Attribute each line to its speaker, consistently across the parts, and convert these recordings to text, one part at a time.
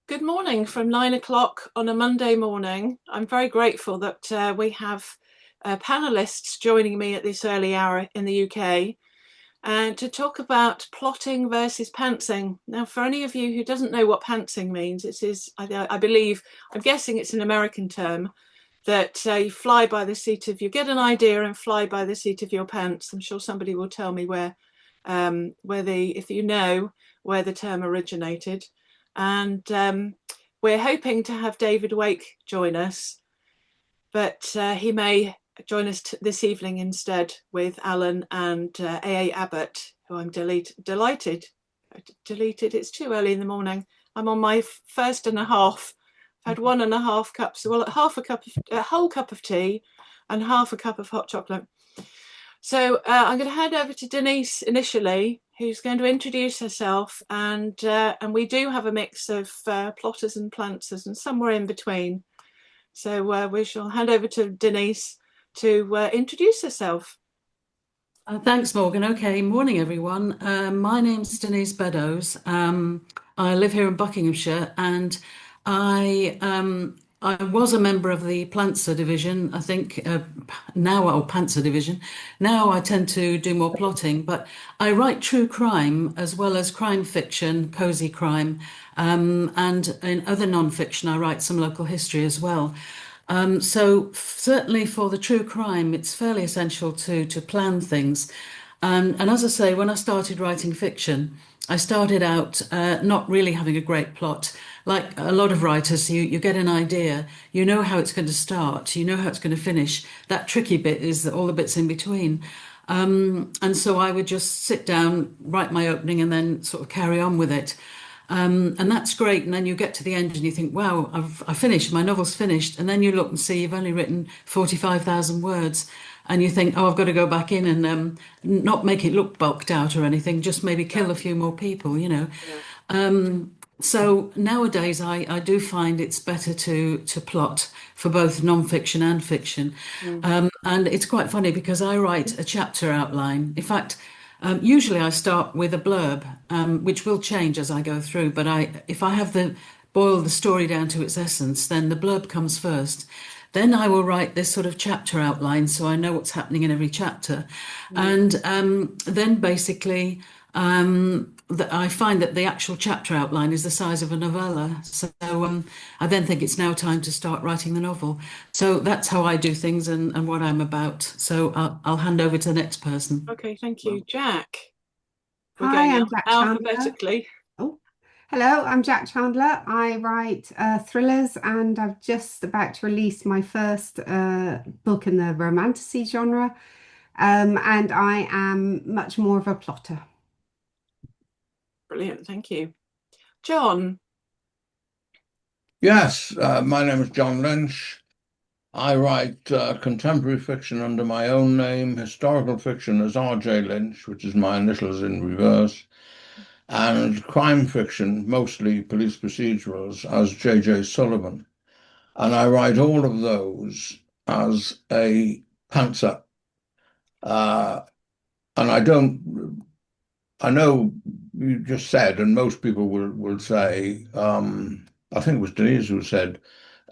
Speaker 1: Good morning from 9 o'clock on a Monday morning. I'm very grateful that we have panelists joining me at this early hour in the UK to talk about plotting versus pantsing. Now, for any of you who doesn't know what pantsing means, it is, I believe, I'm guessing it's an American term, that you fly by the seat of, you get an idea and fly by the seat of your pants. I'm sure somebody will tell me if you know where the term originated. And we're hoping to have David Wake join us, but he may join us this evening instead with Alan and AA Abbott, who I'm delighted. Deleted, it's too early in the morning. I'm on my first and a half. I've had 1.5 cups, well, a whole cup of tea and half a cup of hot chocolate. So I'm going to hand over to Denise initially, who's going to introduce herself, and we do have a mix of plotters and plantsers and somewhere in between. So we shall hand over to Denise to introduce herself.
Speaker 2: Thanks, Morgan. Okay, morning, everyone. My name's Denise Beddows. I live here in Buckinghamshire, and I was a member of the Plantser division. I think now, or Pantser division. Now I tend to do more plotting, but I write true crime as well as crime fiction, cozy crime, and in other non-fiction, I write some local history as well. So certainly for the true crime, it's fairly essential to plan things. And as I say, when I started writing fiction, I started out not really having a great plot. Like a lot of writers, you get an idea, you know how it's going to start, you know how it's going to finish. That tricky bit is all the bits in between. And so I would just sit down, write my opening, and then sort of carry on with it. And that's great. And then you get to the end and you think, wow, I finished, my novel's finished. And then you look and see you've only written 45,000 words. And you think, oh, I've got to go back in and not make it look bulked out or anything, just maybe kill a few more people, you know.
Speaker 1: Yeah.
Speaker 2: So nowadays, I do find it's better to plot for both non-fiction and fiction. And it's quite funny because I write a chapter outline. In fact, usually I start with a blurb, which will change as I go through. But if I have boil the story down to its essence, then the blurb comes first. Then I will write this sort of chapter outline so I know what's happening in every chapter. And then basically I find that the actual chapter outline is the size of a novella. So I then think it's now time to start writing the novel. So that's how I do things and what I'm about. So I'll hand over to the next person.
Speaker 1: Okay, thank you. Jack. We're
Speaker 3: Hi,
Speaker 1: going
Speaker 3: I'm Jack Chandler.
Speaker 1: alphabetically.
Speaker 3: Oh, hello, I'm Jack Chandler. I write thrillers, and I'm just about to release my first book in the romantasy genre. And I am much more of a plotter.
Speaker 1: Brilliant, thank you. John.
Speaker 4: Yes, my name is John Lynch. I write contemporary fiction under my own name, historical fiction as R.J. Lynch, which is my initials in reverse, and crime fiction, mostly police procedurals, as J.J. Sullivan. And I write all of those as a pantser. And I know you just said, and most people will say, I think it was Denise who said,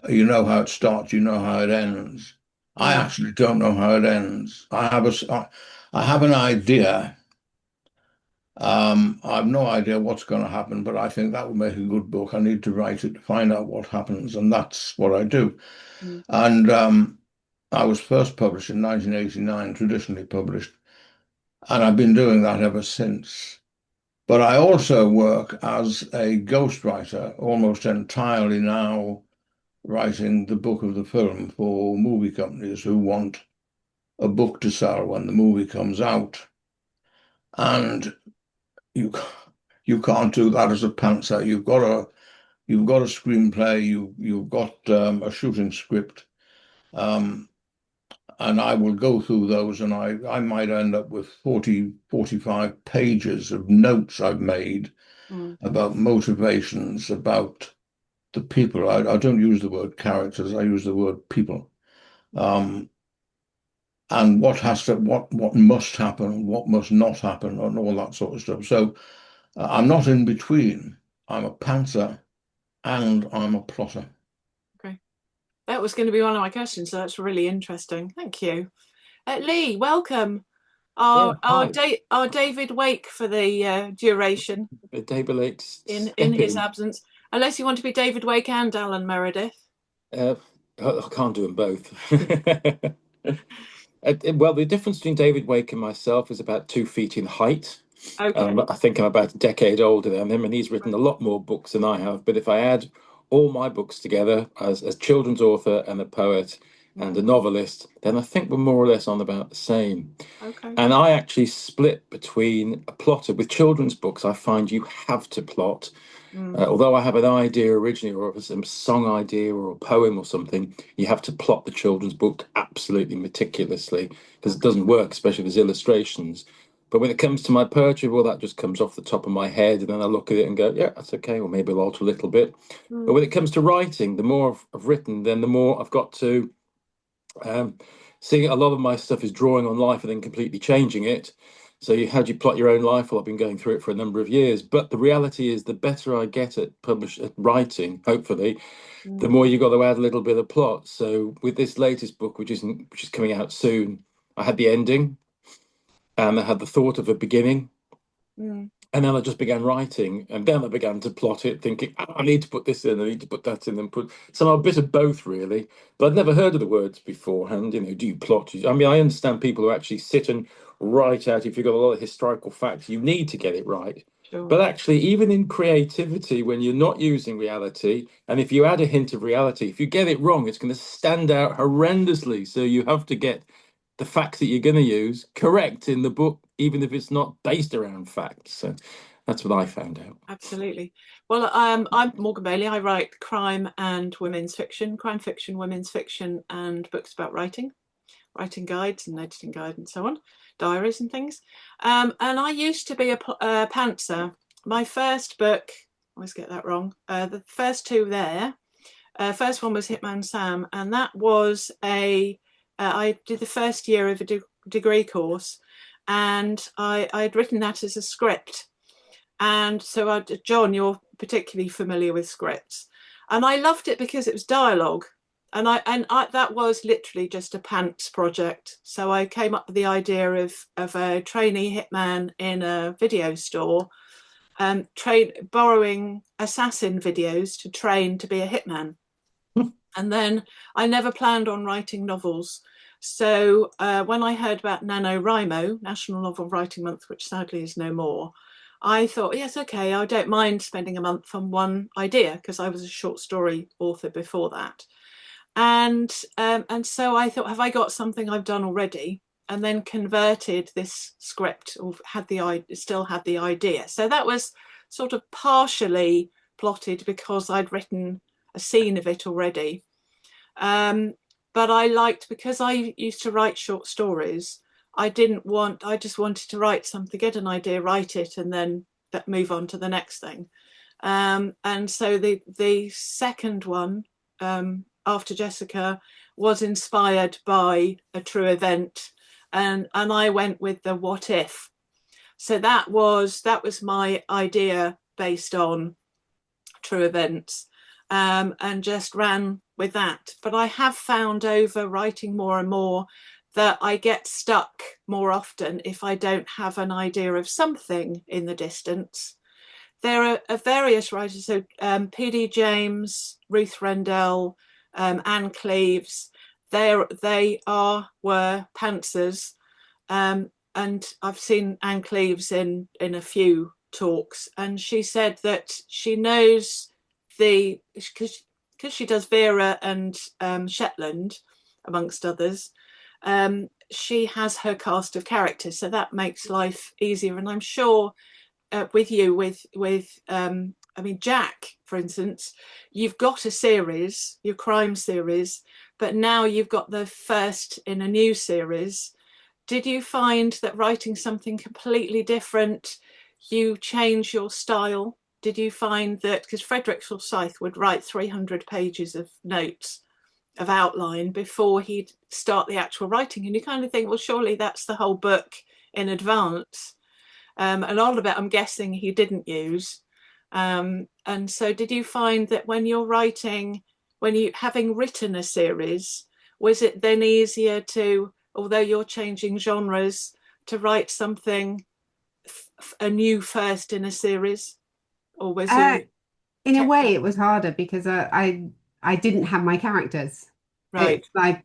Speaker 4: you know how it starts, you know how it ends. I actually don't know how it ends. I have an idea. I have no idea what's going to happen, but I think that would make a good book. I need to write it to find out what happens, and that's what I do. And I was first published in 1989, traditionally published, and I've been doing that ever since. But I also work as a ghostwriter almost entirely now, writing the book of the film for movie companies who want a book to sell when the movie comes out. And you can't do that as a pantser. You've got a screenplay, you've got a shooting script. And I will go through those, and I might end up with 40, 45 pages of notes I've made about motivations, about the people. I don't use the word characters, I use the word people. And what must happen, what must not happen, and all that sort of stuff. So I'm not in between. I'm a pantser, and I'm a plotter.
Speaker 1: Okay. That was going to be one of my questions, so that's really interesting. Thank you. Lee, welcome.
Speaker 5: Yeah,
Speaker 1: Our
Speaker 5: hi.
Speaker 1: David Wake for the duration
Speaker 5: David Lake's
Speaker 1: in
Speaker 5: step
Speaker 1: his
Speaker 5: in.
Speaker 1: absence, unless you want to be David Wake and Alan Meredith.
Speaker 5: I can't do them both. Well, the difference between David Wake and myself is about 2 feet in height.
Speaker 1: Okay.
Speaker 5: I think I'm about a decade older than him, and he's written a lot more books than I have. But if I add all my books together as a children's author and a poet and a novelist, then I think we're more or less on about the same.
Speaker 1: Okay.
Speaker 5: And I actually split between a plotter. With children's books, I find you have to plot. Although I have an idea originally, or a song idea, or a poem, or something, you have to plot the children's book absolutely meticulously because it doesn't work, especially with illustrations. But when it comes to my poetry, well, that just comes off the top of my head, and then I look at it and go, yeah, that's okay, or maybe I'll alter a little bit. But when it comes to writing, the more I've written, then the more I've got to seeing a lot of my stuff is drawing on life and then completely changing it. So how do you plot your own life? Well, I've been going through it for a number of years, but the reality is the better I get at writing, hopefully, the more you've got to add a little bit of plot. So with this latest book, which is coming out soon, I had the ending and I had the thought of a beginning. And then I just began writing, and then I began to plot it, thinking, oh, I need to put this in, I need to put that in, and put. So I'm a bit of both, really. But I'd never heard of the words beforehand. You know, do you plot? I mean, I understand people who actually sit and write out. If you've got a lot of historical facts, you need to get it right.
Speaker 1: Sure.
Speaker 5: But actually, even in creativity, when you're not using reality, and if you add a hint of reality, if you get it wrong, it's going to stand out horrendously. So you have to get the facts that you're going to use correct in the book, even if it's not based around facts. So that's what I found out.
Speaker 1: Absolutely. Well, I'm Morgan Bailey. I write crime and women's fiction, women's fiction, and books about writing guides and editing guide and so on, diaries and things. And I used to be a pantser. My first book, I always get that wrong. The first two there. First one was Hitman Sam, and that was I did the first year of a degree course, and I'd written that as a script. And so, John, you're particularly familiar with scripts, and I loved it because it was dialogue, and that was literally just a pants project. So I came up with the idea of a trainee hitman in a video store, borrowing assassin videos to train to be a hitman. And then I never planned on writing novels. So when I heard about NaNoWriMo, National Novel Writing Month, which sadly is no more, I thought, yes, okay, I don't mind spending a month on one idea, because I was a short story author before that. And so I thought, have I got something I've done already? And then converted this script, or still had the idea. So that was sort of partially plotted because I'd written a scene of it already. But I liked, because I used to write short stories, I just wanted to write something, get an idea, write it, and then move on to the next thing. And so the second one, After Jessica, was inspired by a true event, and I went with the what if. So that was my idea based on true events, and just ran with that. But I have found over writing more and more that I get stuck more often if I don't have an idea of something in the distance. There are various writers, so P.D. James, Ruth Rendell, Anne Cleeves. Were pantsers, and I've seen Anne Cleeves in a few talks, and she said that she knows because she does Vera and Shetland, amongst others. She has her cast of characters, so that makes life easier. And I'm sure with I mean, Jack, for instance, you've got a series, your crime series, but now you've got the first in a new series. Did you find that writing something completely different, you change your style? Did you find that, because Frederick Forsyth would write 300 pages of notes, of outline, before he'd start the actual writing, and you kind of think, well, surely that's the whole book in advance. A lot of it, I'm guessing, he didn't use. And so did you find that when you're writing, having written a series, was it then easier to, although you're changing genres, to write something anew first in a series? Or was you
Speaker 3: In a
Speaker 1: kept
Speaker 3: way,
Speaker 1: that?
Speaker 3: it was harder because I didn't have my characters.
Speaker 1: Right.
Speaker 3: It's like,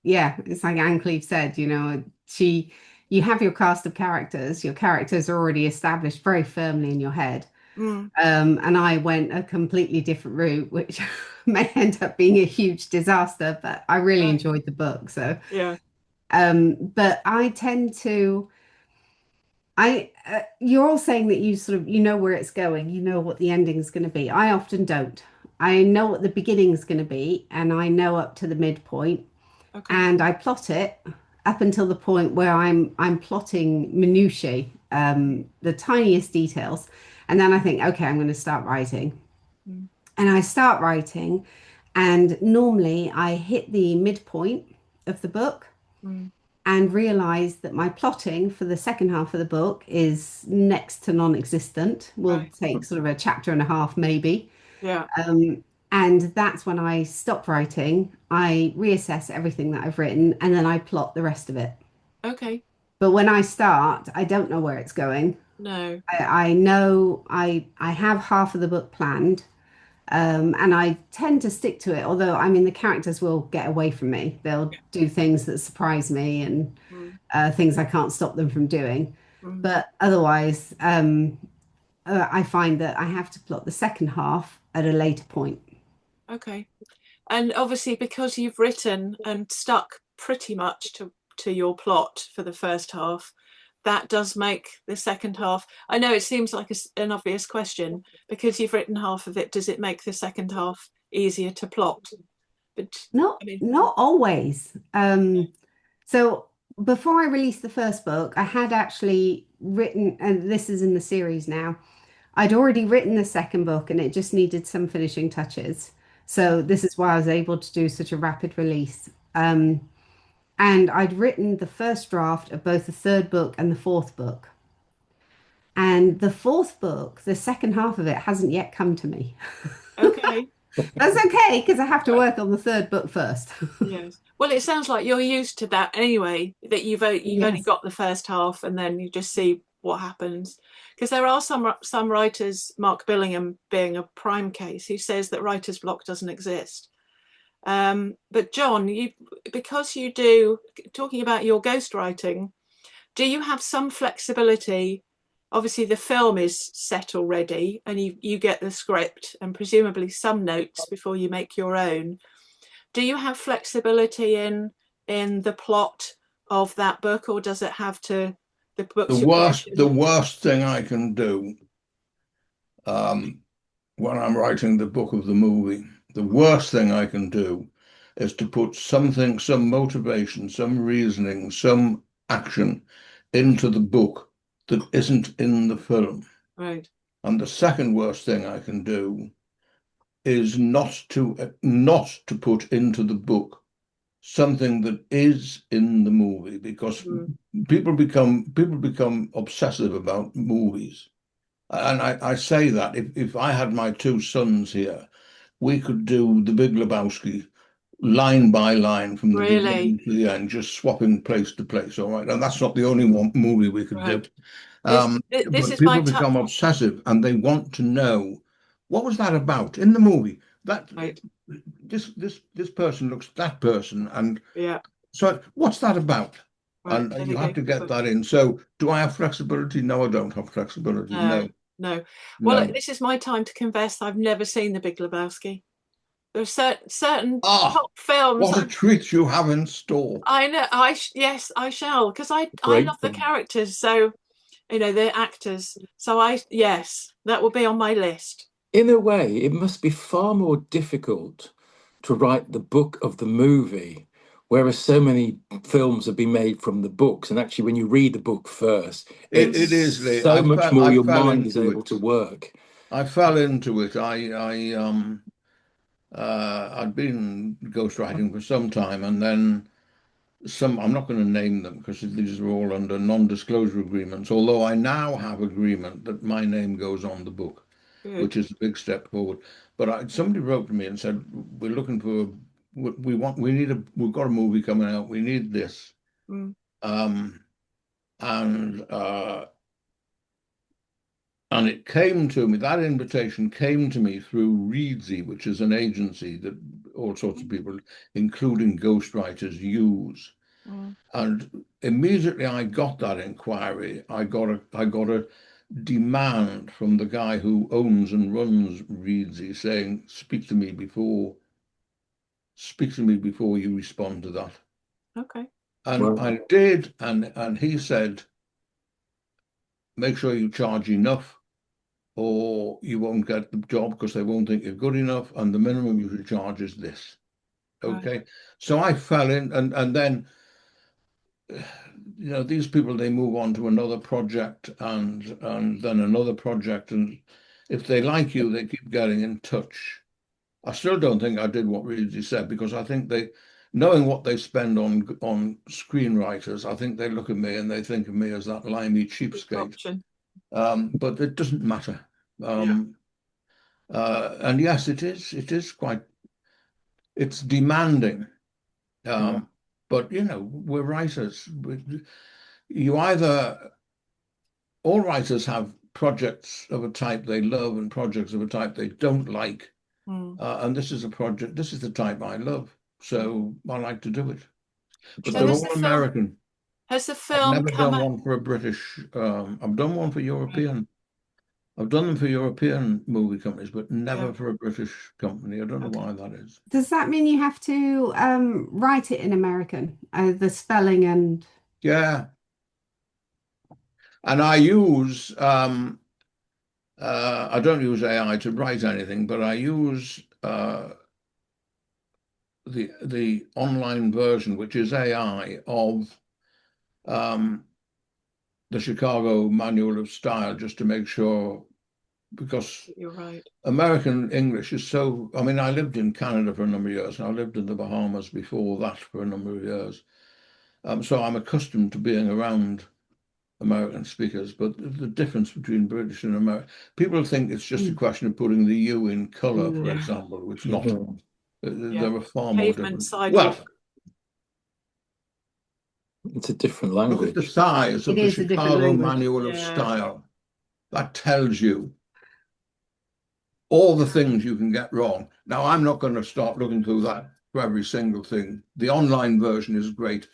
Speaker 3: yeah, it's like Anne Cleve said, you have your cast of characters. Your characters are already established very firmly in your head.
Speaker 1: Mm,
Speaker 3: And I went a completely different route, which may end up being a huge disaster, but I really
Speaker 1: right.
Speaker 3: enjoyed the book. So,
Speaker 1: Yeah.
Speaker 3: but I tend to, you're all saying that you sort of, you know where it's going, you know what the ending's going to be. I often don't. I know what the beginning's going to be, and I know up to the midpoint,
Speaker 1: Okay.
Speaker 3: and I plot it up until the point where I'm plotting minutiae, the tiniest details, and then I think, okay, I'm going to start writing,
Speaker 1: Mm,
Speaker 3: and I start writing, and normally I hit the midpoint of the book
Speaker 1: mm,
Speaker 3: and realize that my plotting for the second half of the book is next to non-existent. Will
Speaker 1: right.
Speaker 3: take sort of a chapter and a half, maybe.
Speaker 1: Yeah.
Speaker 3: And that's when I stop writing. I reassess everything that I've written, and then I plot the rest of it.
Speaker 1: Okay.
Speaker 3: But when I start, I don't know where it's going.
Speaker 1: No.
Speaker 3: I know I have half of the book planned, and I tend to stick to it. Although, I mean, the characters will get away from me. They'll do things that surprise me and
Speaker 1: Mm,
Speaker 3: things I can't stop them from doing.
Speaker 1: mm,
Speaker 3: But otherwise, I find that I have to plot the second half at a later point.
Speaker 1: okay. And obviously, because you've written and stuck pretty much to your plot for the first half, that does make the second half. I know it seems like an obvious question. Because you've written half of it, does it make the second half easier to plot? But
Speaker 3: Not
Speaker 1: I mean,
Speaker 3: not always. So before I released the first book, I had actually written, and this is in the series now. I'd already written the second book, and it just needed some finishing touches. So this is why I was able to do such a rapid release. And I'd written the first draft of both the third book and the fourth book. And the fourth book, the second half of it, hasn't yet come to me.
Speaker 1: okay.
Speaker 3: That's okay because I have to
Speaker 1: Right.
Speaker 3: work on the third book first.
Speaker 1: Yes. Well, it sounds like you're used to that anyway, that you've only
Speaker 3: Yes.
Speaker 1: got the first half and then you just see what happens. Because there are some writers, Mark Billingham being a prime case, who says that writer's block doesn't exist. But John, because you do, talking about your ghostwriting, do you have some flexibility? Obviously, the film is set already, and you get the script and presumably some notes before you make your own. Do you have flexibility in the plot of that book, or does it have to the
Speaker 4: The
Speaker 1: books you're
Speaker 4: worst, the
Speaker 1: writing?
Speaker 4: worst thing I can do um, when I'm writing the book of the movie, the worst thing I can do is to put something, some motivation, some reasoning, some action into the book that isn't in the film.
Speaker 1: Right.
Speaker 4: And the second worst thing I can do is not to put into the book something that is in the movie, because
Speaker 1: Mm,
Speaker 4: people become obsessive about movies. And I say that if I had my two sons here, we could do The Big Lebowski line by line from the
Speaker 1: really?
Speaker 4: beginning to the end, just swapping place to place. All right, and that's not the only one movie we could do.
Speaker 1: Right. This
Speaker 4: But
Speaker 1: is my
Speaker 4: people
Speaker 1: time.
Speaker 4: become obsessive and they want to know what was that about in the movie. That
Speaker 1: Right.
Speaker 4: this person looks that person, and
Speaker 1: Yeah.
Speaker 4: so what's that about?
Speaker 1: Right.
Speaker 4: And
Speaker 1: Then
Speaker 4: you
Speaker 1: it
Speaker 4: have
Speaker 1: goes
Speaker 4: to
Speaker 1: to the
Speaker 4: get
Speaker 1: book.
Speaker 4: that in. So do I have flexibility? No, I don't have flexibility.
Speaker 1: No.
Speaker 4: No,
Speaker 1: No. Well,
Speaker 4: no.
Speaker 1: this is my time to confess. I've never seen The Big Lebowski. There are certain
Speaker 4: Ah,
Speaker 1: top films.
Speaker 4: what a treat you have in store.
Speaker 1: I know. Yes, I shall, because I
Speaker 5: Great
Speaker 1: love the
Speaker 5: film.
Speaker 1: characters. So the actors. So yes, that will be on my list.
Speaker 5: In a way, it must be far more difficult to write the book of the movie, whereas so many films have been made from the books. And actually, when you read the book first,
Speaker 4: It,
Speaker 5: it's
Speaker 1: Mm,
Speaker 4: it is, Lee.
Speaker 5: so much more
Speaker 4: I
Speaker 5: your
Speaker 4: fell
Speaker 5: mind is
Speaker 4: into
Speaker 5: able
Speaker 4: it.
Speaker 5: to work.
Speaker 4: I fell into it. I'd been ghostwriting for some time, and then some. I'm not going to name them because these are all under non-disclosure agreements. Although I now have agreement that my name goes on the book. which is a big step forward. But somebody wrote to me and said, "We're looking for we've got a movie coming out. We need this."
Speaker 1: Mm.
Speaker 4: And it came to me, that invitation came to me through Reedsy, which is an agency that all sorts of people, including ghostwriters, use.
Speaker 1: Mm.
Speaker 4: And immediately I got that inquiry. I got a demand from the guy who owns and runs Reedsy saying, speak to me before you respond to that.
Speaker 1: Okay.
Speaker 4: And I did, and he said, make sure you charge enough or you won't get the job because they won't think you're good enough, and the minimum you should charge is this. Okay.
Speaker 1: Right.
Speaker 4: So I fell in, and then these people, they move on to another project and then another project, and if they like you, they keep getting in touch. I still don't think I did what Reedsy said, because I think knowing what they spend on screenwriters, I think they look at me and they think of me as that limey cheapskate. But it doesn't matter. And yes, it is quite, it's demanding. But we're writers. All writers have projects of a type they love and projects of a type they don't like. And this is the type I love, so I like to do it. But
Speaker 1: So
Speaker 4: they're all American.
Speaker 1: Has the
Speaker 4: I've
Speaker 1: film
Speaker 4: never
Speaker 1: come
Speaker 4: done
Speaker 1: out?
Speaker 4: one for a British. I've done one for European. I've done them for European movie companies, but never for a British company. I don't know why that is.
Speaker 3: Does that mean you have to write it in American, the spelling and?
Speaker 4: Yeah. And I use I don't use AI to write anything, but I use the online version, which is AI of the Chicago Manual of Style, just to make sure, because
Speaker 1: You're right.
Speaker 4: American English is so, I mean, I lived in Canada for a number of years, and I lived in the Bahamas before that for a number of years. So I'm accustomed to being around American speakers, but the difference between British and American, people think it's just a question of putting the U in color, for example, which not. There are far more different. Well,
Speaker 5: it's a different language.
Speaker 4: Look at the size of the Chicago Manual of Style. That tells you all the things you can get wrong. Now, I'm not going to start looking through that for every single thing. The online version is great.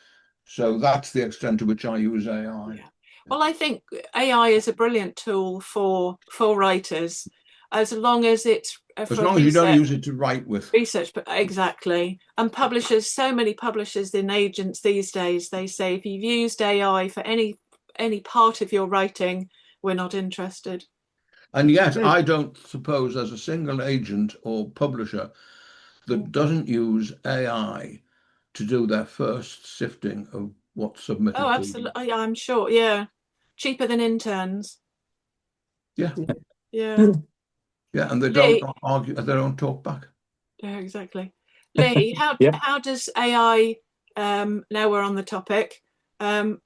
Speaker 4: So that's the extent to which I use AI.
Speaker 1: Yeah. Well, I think AI is a brilliant tool for writers, as long as it's
Speaker 4: as long as you don't use it to write with.
Speaker 1: Research, but exactly. And publishers, so many publishers and agents these days, they say if you've used AI for any part of your writing, we're not interested.
Speaker 4: And yet, I don't suppose there's a single agent or publisher that doesn't use AI to do their first sifting of what's submitted.
Speaker 1: Oh, absolutely. I'm sure. Yeah. Cheaper than interns.
Speaker 4: Yeah.
Speaker 1: Yeah.
Speaker 4: Yeah. And they don't argue, they don't talk back.
Speaker 1: Yeah, exactly. Lee, how does AI, now we're on the topic, do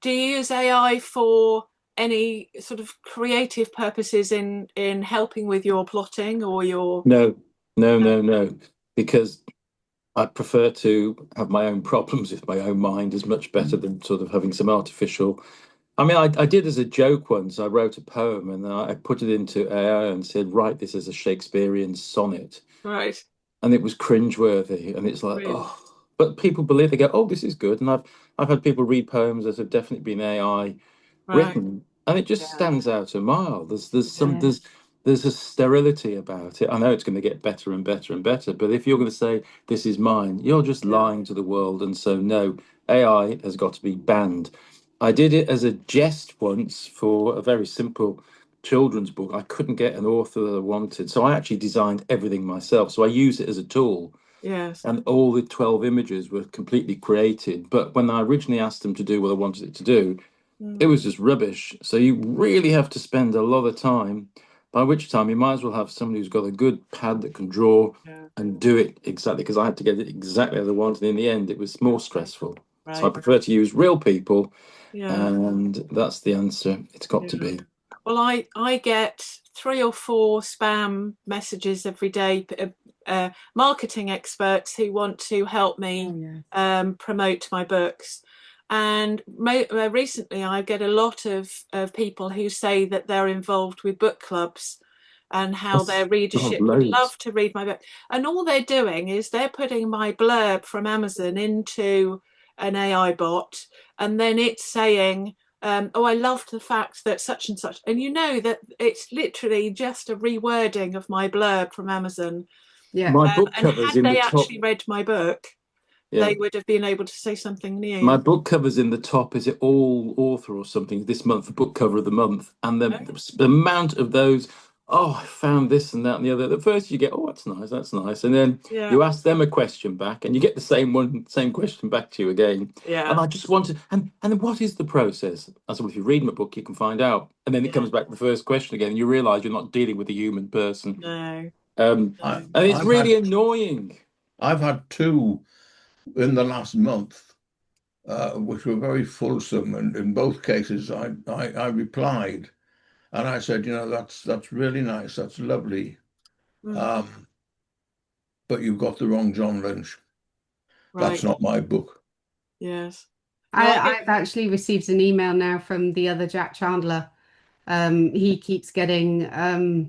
Speaker 1: you use AI for any sort of creative purposes in helping with your plotting or your?
Speaker 5: No, because I prefer to have my own problems with my own mind is much better than sort of having some artificial. I mean, I did as a joke once. I wrote a poem and I put it into AI and said, write this as a Shakespearean sonnet.
Speaker 1: Right.
Speaker 5: And it was cringeworthy. And it's like, oh, but people believe, they go, oh, this is good. And I've had people read poems that have definitely been AI written, and it just stands out a mile. There's a sterility about it. I know it's going to get better and better and better, but if you're going to say this is mine, you're just lying to the world. And so no, AI has got to be banned. I did it as a jest once for a very simple children's book. I couldn't get an author that I wanted, so I actually designed everything myself. So I use it as a tool.
Speaker 1: Yes.
Speaker 5: And all the 12 images were completely created. But when I originally asked them to do what I wanted it to do, it was just rubbish. So you really have to spend a lot of time, by which time you might as well have somebody who's got a good pad that can draw and do it exactly, because I had to get it exactly as I wanted. In the end, it was more stressful. So I prefer to use real people, and that's the answer. It's got to be.
Speaker 1: Well, I get 3 or 4 spam messages every day, marketing experts who want to help me promote my books. And recently I get a lot of people who say that they're involved with book clubs and how their readership would love to read my book. And all they're doing is they're putting my blurb from Amazon into an AI bot, and then it's saying, oh, I loved the fact that such and such. And you know that it's literally just a rewording of my blurb from Amazon.
Speaker 3: Yeah.
Speaker 5: My book
Speaker 1: And
Speaker 5: covers
Speaker 1: had
Speaker 5: in
Speaker 1: they
Speaker 5: the top.
Speaker 1: actually read my book, they would have been able to say something new.
Speaker 5: My book cover's in the top. Is it all author or something this month? The book cover of the month, and the amount of those. Oh, I found this and that and the other. At first, you get, oh, that's nice, and then you ask them a question back, and you get the same question back to you again.
Speaker 1: Yeah.
Speaker 5: And I just wanted, and what is the process? I said, well, if you read my book, you can find out. And then it comes back to the first question again, and you realise you're not dealing with a human person.
Speaker 1: No.
Speaker 5: And it's really annoying.
Speaker 4: I've had 2 in the last month, which were very fulsome, and in both cases, I replied. And I said, that's really nice. That's lovely. But you've got the wrong John Lynch.
Speaker 1: Right.
Speaker 4: That's not my book.
Speaker 1: Yes.
Speaker 3: I've actually received an email now from the other Jack Chandler. He keeps getting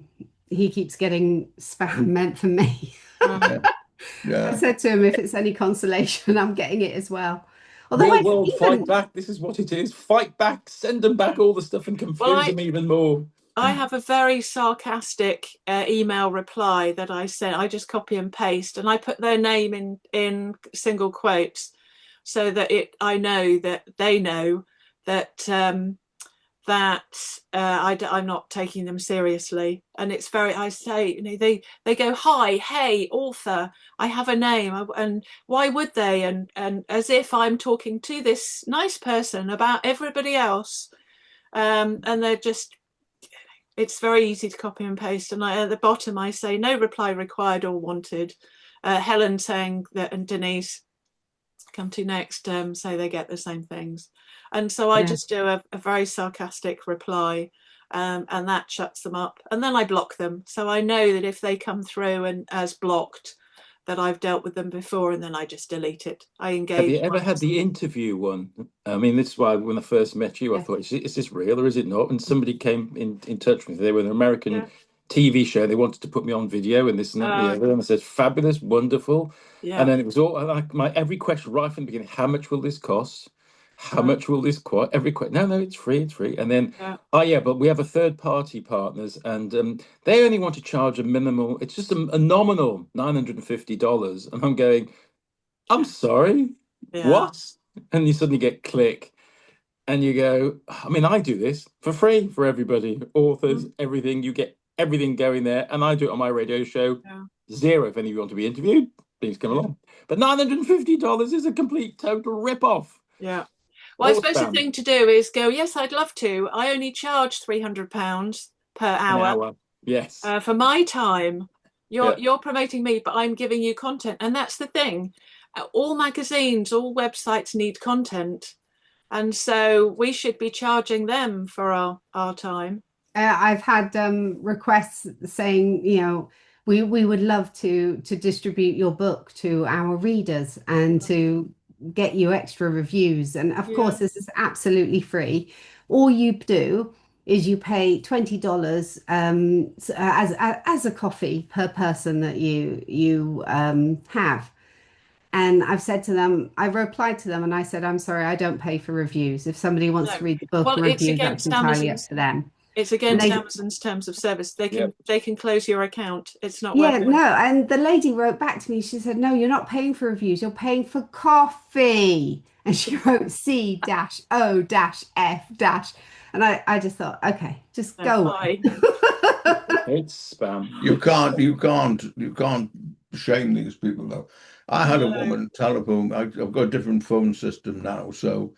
Speaker 3: spam meant for me.
Speaker 4: Yeah.
Speaker 3: I said to him, if it's any consolation, I'm getting it as well. Although
Speaker 5: Real world, fight back. This is what it is. Fight back. Send them back all the stuff and confuse them even more.
Speaker 1: I have a very sarcastic email reply that I sent. I just copy and paste, and I put their name in single quotes, so that I know that they know that I'm not taking them seriously. And it's I say, they go, hi, hey, author, I have a name, and why would they? And as if I'm talking to this nice person about everybody else, and they're just. It's very easy to copy and paste. And at the bottom, I say, no reply required or wanted. Helen saying that, and Denise, come to next, say they get the same things. And so I just do a very sarcastic reply, and that shuts them up. And then I block them. So I know that if they come through and as blocked, that I've dealt with them before, and then I just delete it. I engage.
Speaker 5: Have you ever had the interview one? I mean, this is why when I first met you, I thought, is this real or is it not? And somebody came in touch with me. They were an American TV show. They wanted to put me on video and this and that and the other. And I said, fabulous, wonderful. And then it was all like every question right from the beginning. How much will this cost? How much will this cost? Every question. No, it's free. It's free. And then, but we have a third party partners, and they only want to charge a minimal. It's just a nominal $950. And I'm going, I'm sorry, what? And you suddenly get click, and you go, I mean, I do this for free for everybody, authors, everything. You get everything going there, and I do it on my radio show. Zero. If any of you want to be interviewed, please come along. But $950 is a complete total rip-off.
Speaker 1: Yeah. Well, I suppose the thing to do is go, yes, I'd love to. I only charge £300 per hour.
Speaker 5: Yes.
Speaker 1: For my time. You're promoting me, but I'm giving you content. And that's the thing. All magazines, all websites need content. And so we should be charging them for our time.
Speaker 3: I've had requests saying, we would love to distribute your book to our readers and to get you extra reviews. And of course, this is absolutely free. All you do is you pay $20 as a coffee per person that you have. And I've said to them, I replied to them and I said, I'm sorry, I don't pay for reviews. If somebody wants to read the book and review, that's entirely up to them.
Speaker 1: It's against Amazon's terms of service. They can close your account. It's not worth it.
Speaker 3: No. And the lady wrote back to me. She said, no, you're not paying for reviews. You're paying for coffee. And she wrote C-O-F-. And I just thought, okay, just go away.
Speaker 5: It's spam.
Speaker 4: You can't shame these people though. I had a woman telephone. I've got a different phone system now, so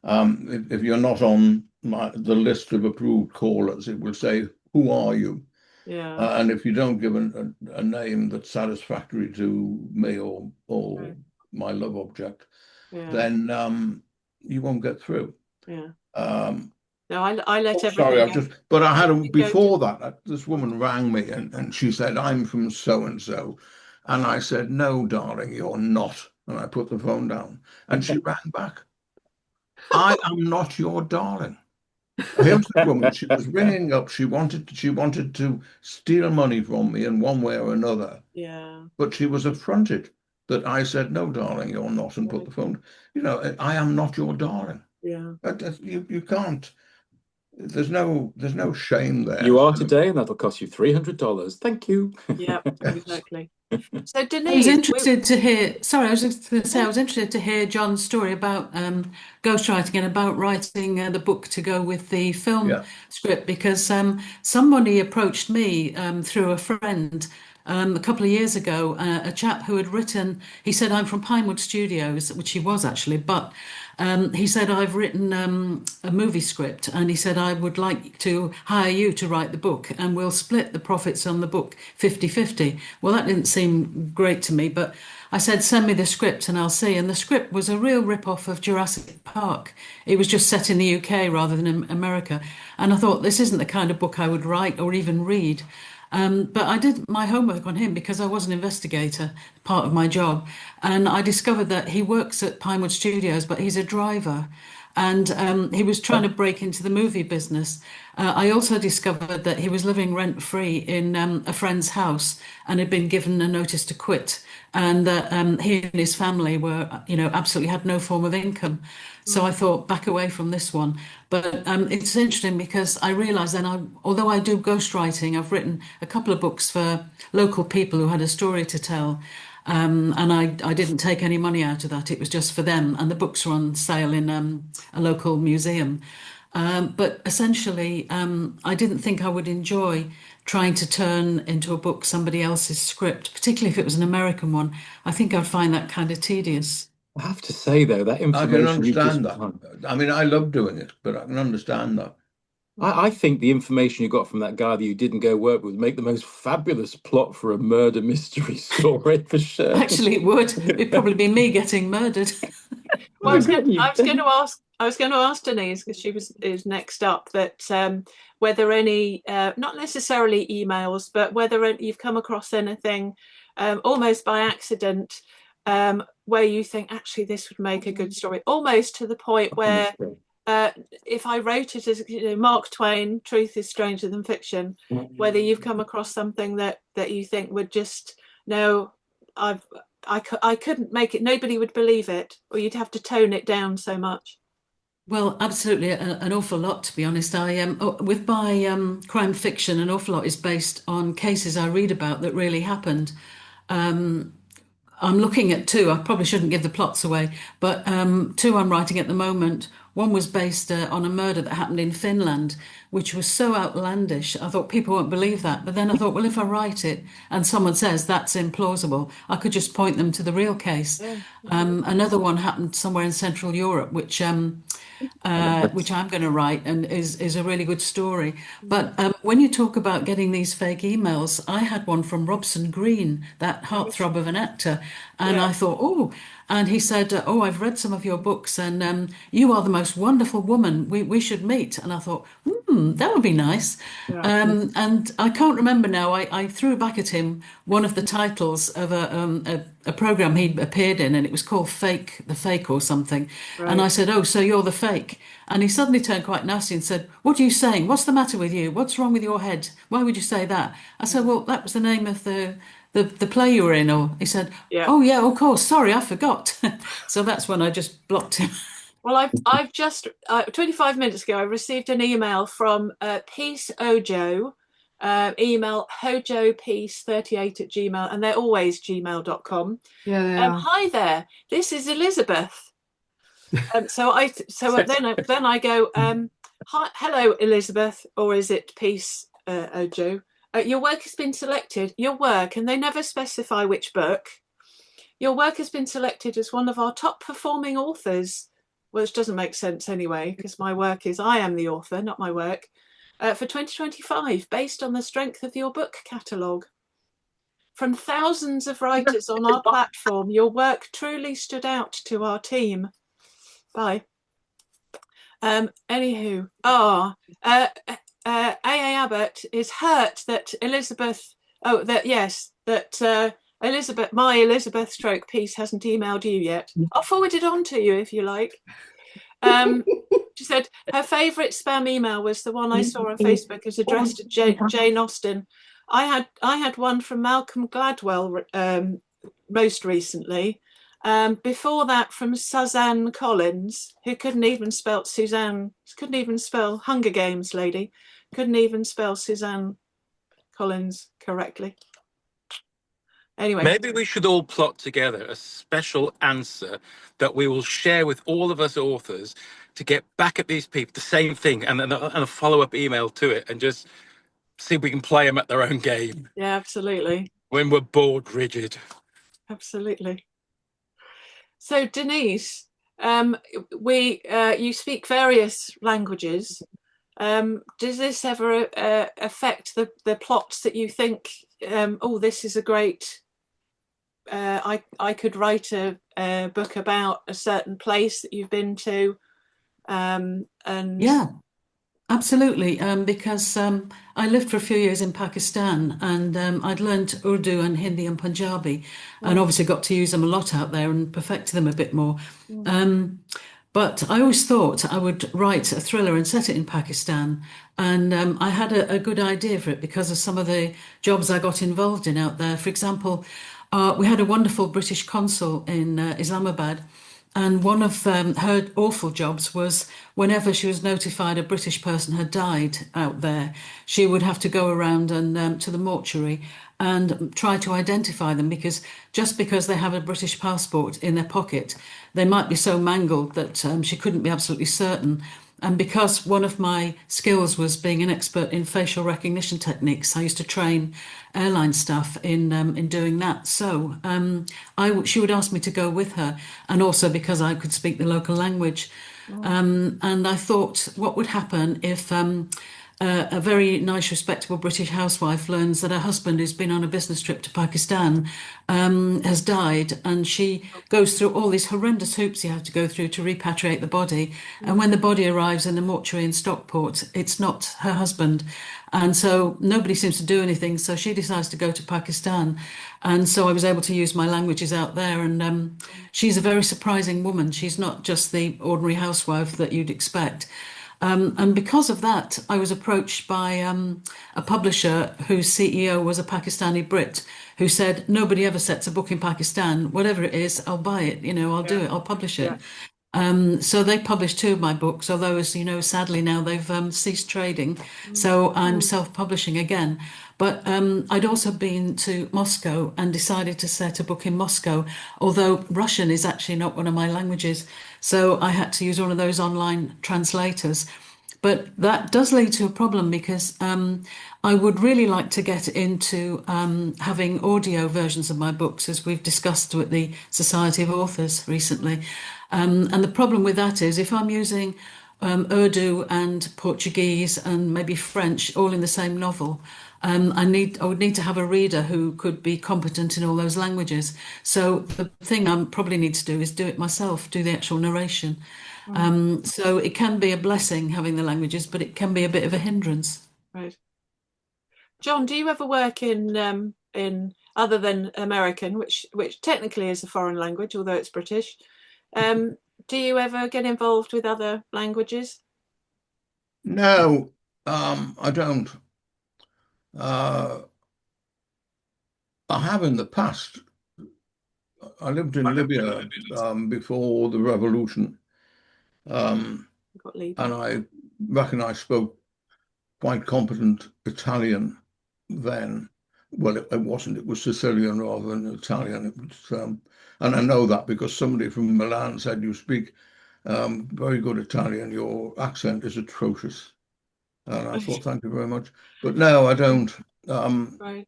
Speaker 4: if you're not on the list of approved callers, it will say, "Who are you?" And if you don't give a name that's satisfactory to me or my love object, then you won't get through.
Speaker 1: No, I let
Speaker 4: Sorry,
Speaker 1: everything
Speaker 4: but I had
Speaker 1: go to.
Speaker 4: before that, this woman rang me and she said, I'm from so and so. And I said, no, darling, you're not. And I put the phone down and she rang back. I am not your darling. Here's the woman. She was ringing up. She wanted to steal money from me in one way or another.
Speaker 1: Yeah.
Speaker 4: But she was affronted that I said, no, darling, you're not, and put
Speaker 1: Right.
Speaker 4: the phone. I am not your darling.
Speaker 1: Yeah.
Speaker 4: You can't. There's no shame there.
Speaker 5: You are today, and that'll cost you $300. Thank you.
Speaker 1: Yeah,
Speaker 4: Yes.
Speaker 1: exactly. So
Speaker 2: I was
Speaker 1: Denise,
Speaker 2: interested to hear, sorry, I was just going to say, I was interested to hear John's story about ghostwriting and about writing the book to go with the film
Speaker 4: Yeah.
Speaker 2: script, because somebody approached me through a friend a couple of years ago, a chap who had written, he said, I'm from Pinewood Studios, which he was actually, but he said, I've written a movie script, and he said, I would like to hire you to write the book, and we'll split the profits on the book 50-50. Well, that didn't seem great to me, but I said, send me the script and I'll see. And the script was a real rip-off of Jurassic Park. It was just set in the UK rather than in America. And I thought, this isn't the kind of book I would write or even read. But I did my homework on him because I was an investigator, part of my job. And I discovered that he works at Pinewood Studios, but he's a driver. And he was trying to break into the movie business. I also discovered that he was living rent-free in a friend's house and had been given a notice to quit. And that he and his family were, absolutely had no form of income. So I thought, back away from this one. But it's interesting because I realised then, although I do ghostwriting, I've written a couple of books for local people who had a story to tell. And I didn't take any money out of that. It was just for them. And the books are on sale in a local museum. But essentially, I didn't think I would enjoy trying to turn into a book somebody else's script, particularly if it was an American one. I think I'd find that kind of tedious.
Speaker 5: I have to say, though, that
Speaker 4: I can
Speaker 5: information you've just...
Speaker 4: understand that. I mean, I love doing it, but I can understand that.
Speaker 5: I think the information you got from that guy that you didn't go work with would make the most fabulous plot for a murder mystery story, for sure.
Speaker 2: Actually, it would. It'd probably be me getting murdered.
Speaker 1: well, I was going to
Speaker 5: ask.
Speaker 1: ask Denise because is next up that whether any, not necessarily emails, but whether you've come across anything almost by accident where you think actually this would make a good story, almost to the point where if I wrote it as Mark Twain, truth is stranger than fiction, whether you've come across something that you think would just no, I couldn't make it, nobody would believe it, or you'd have to tone it down so much.
Speaker 2: Well, absolutely, an awful lot, to be honest. With my crime fiction, an awful lot is based on cases I read about that really happened. I'm looking at two. I probably shouldn't give the plots away, but two I'm writing at the moment. One was based on a murder that happened in Finland, which was so outlandish. I thought people won't believe that. But then I thought, well, if I write it and someone says that's implausible, I could just point them to the real case.
Speaker 1: Yeah.
Speaker 2: Another one happened somewhere in Central Europe, which I'm going to write and is a really good story. But when you talk about getting these fake emails, I had one from Robson Green, that heartthrob of an actor, and
Speaker 1: Yeah.
Speaker 2: I thought, oh, and he said, oh, I've read some of your books, and you are the most wonderful woman. We should meet. And I thought, that would be nice.
Speaker 1: Yeah.
Speaker 2: And I can't remember now. I threw back at him one of the titles of a program he'd appeared in, and it was called Fake, the Fake or something.
Speaker 1: Right.
Speaker 2: And I said, oh, so you're the fake. And he suddenly turned quite nasty and said, what are you saying? What's the matter with you? What's wrong with your head? Why would you say that? I said, well, that was the name of the play you were in. Or he said,
Speaker 1: Yeah.
Speaker 2: oh, yeah, of course. Sorry, I forgot. So that's when I just blocked him.
Speaker 1: Well, I've just 25 minutes ago I received an email from Peace Ojo, email hojopeace38@gmail, and they're always gmail.com.
Speaker 3: Yeah, they are.
Speaker 1: Hi there, this is Elizabeth. So then I go, hi, hello Elizabeth, or is it Peace Ojo? Your work has been selected. Your work, and they never specify which book. Your work has been selected as one of our top performing authors, which doesn't make sense anyway, because my work is, I am the author, not my work, for 2025, based on the strength of your book catalogue. From thousands of writers on our platform, your work truly stood out to our team. Bye. Anywho, AA Abbott is hurt that Elizabeth. Oh, that yes, that Elizabeth, my Elizabeth stroke piece hasn't emailed you yet. I'll forward it on to you if you like. She said her favourite spam email was the one I saw on Facebook. It was addressed to Jane Austen. I had one from Malcolm Gladwell most recently. Before that, from Suzanne Collins, who couldn't even spell Hunger Games lady, couldn't even spell Suzanne Collins correctly. Anyway,
Speaker 5: maybe we should all plot together a special answer that we will share with all of us authors to get back at these people, the same thing, and a follow-up email to it, and just see if we can play them at their own game.
Speaker 1: Yeah, absolutely.
Speaker 5: When we're bored rigid.
Speaker 1: Absolutely. So Denise, you speak various languages. Does this ever affect the plots that you think, oh, this is a great, I could write a book about a certain place that you've been to, and
Speaker 2: Yeah, absolutely. Because I lived for a few years in Pakistan, and I'd learned Urdu and Hindi and Punjabi, and obviously got to use them a lot out there and perfected them a bit more. But I always thought I would write a thriller and set it in Pakistan. And I had a good idea for it because of some of the jobs I got involved in out there. For example, we had a wonderful British consul in Islamabad. And one of her awful jobs was whenever she was notified a British person had died out there, she would have to go around and to the mortuary and try to identify them, because just because they have a British passport in their pocket, they might be so mangled that she couldn't be absolutely certain. And because one of my skills was being an expert in facial recognition techniques, I used to train airline staff in doing that. So she would ask me to go with her, and also because I could speak the local language. And I thought, what would happen if a very nice, respectable British housewife learns that her husband, who's been on a business trip to Pakistan, has died, and she goes through all these horrendous hoops you have to go through to repatriate the body. And when the body arrives in the mortuary in Stockport, it's not her husband. And so nobody seems to do anything. So she decides to go to Pakistan. And so I was able to use my languages out there. And she's a very surprising woman. She's not just the ordinary housewife that you'd expect. And because of that, I was approached by a publisher whose CEO was a Pakistani Brit, who said, nobody ever sets a book in Pakistan. Whatever it is, I'll buy it. I'll do it. I'll publish it. So they published two of my books, although, as you know, sadly now they've ceased trading. So I'm self-publishing again. But I'd also been to Moscow and decided to set a book in Moscow, although Russian is actually not one of my languages. So I had to use one of those online translators. But that does lead to a problem, because I would really like to get into having audio versions of my books, as we've discussed with the Society of Authors recently. And the problem with that is, if I'm using Urdu and Portuguese and maybe French all in the same novel, I would need to have a reader who could be competent in all those languages. So the thing I probably need to do is do it myself, do the actual narration. So it can be a blessing having the languages, but it can be a bit of a hindrance.
Speaker 1: Right. John, do you ever work in other than American, which technically is a foreign language, although it's British? Do you ever get involved with other languages?
Speaker 4: No, I don't. I have in the past. I lived in Libya before the revolution, and I reckon I spoke quite competent Italian then. Well, it wasn't. It was Sicilian rather than Italian. It was, and I know that because somebody from Milan said, "You speak very good Italian. Your accent is atrocious." And I thought, "Thank you very much." But no, I don't.
Speaker 1: Right.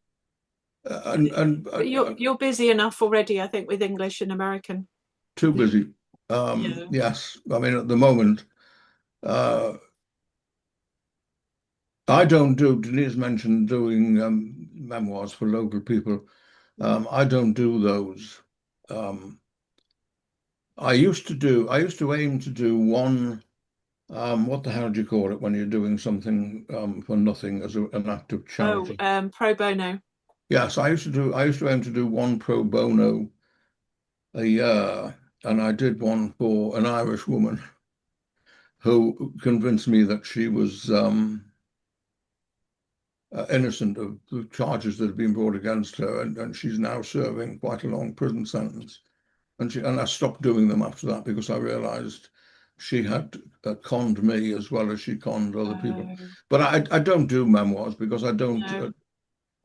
Speaker 4: But
Speaker 1: you're busy enough already, I think, with English and American.
Speaker 4: Too busy. Yes. I mean, at the moment, I don't do. Denise mentioned doing memoirs for local people. I don't do those. I used to aim to do one what the hell do you call it when you're doing something for nothing as an act of
Speaker 1: Oh,
Speaker 4: charity?
Speaker 1: pro bono.
Speaker 4: Yes, I used to aim to do one pro bono a year, and I did one for an Irish woman who convinced me that she was innocent of the charges that had been brought against her, and she's now serving quite a long prison sentence. And I stopped doing them after that because I realized she had conned me as well as she conned other people. But I don't do memoirs because I don't.
Speaker 1: No.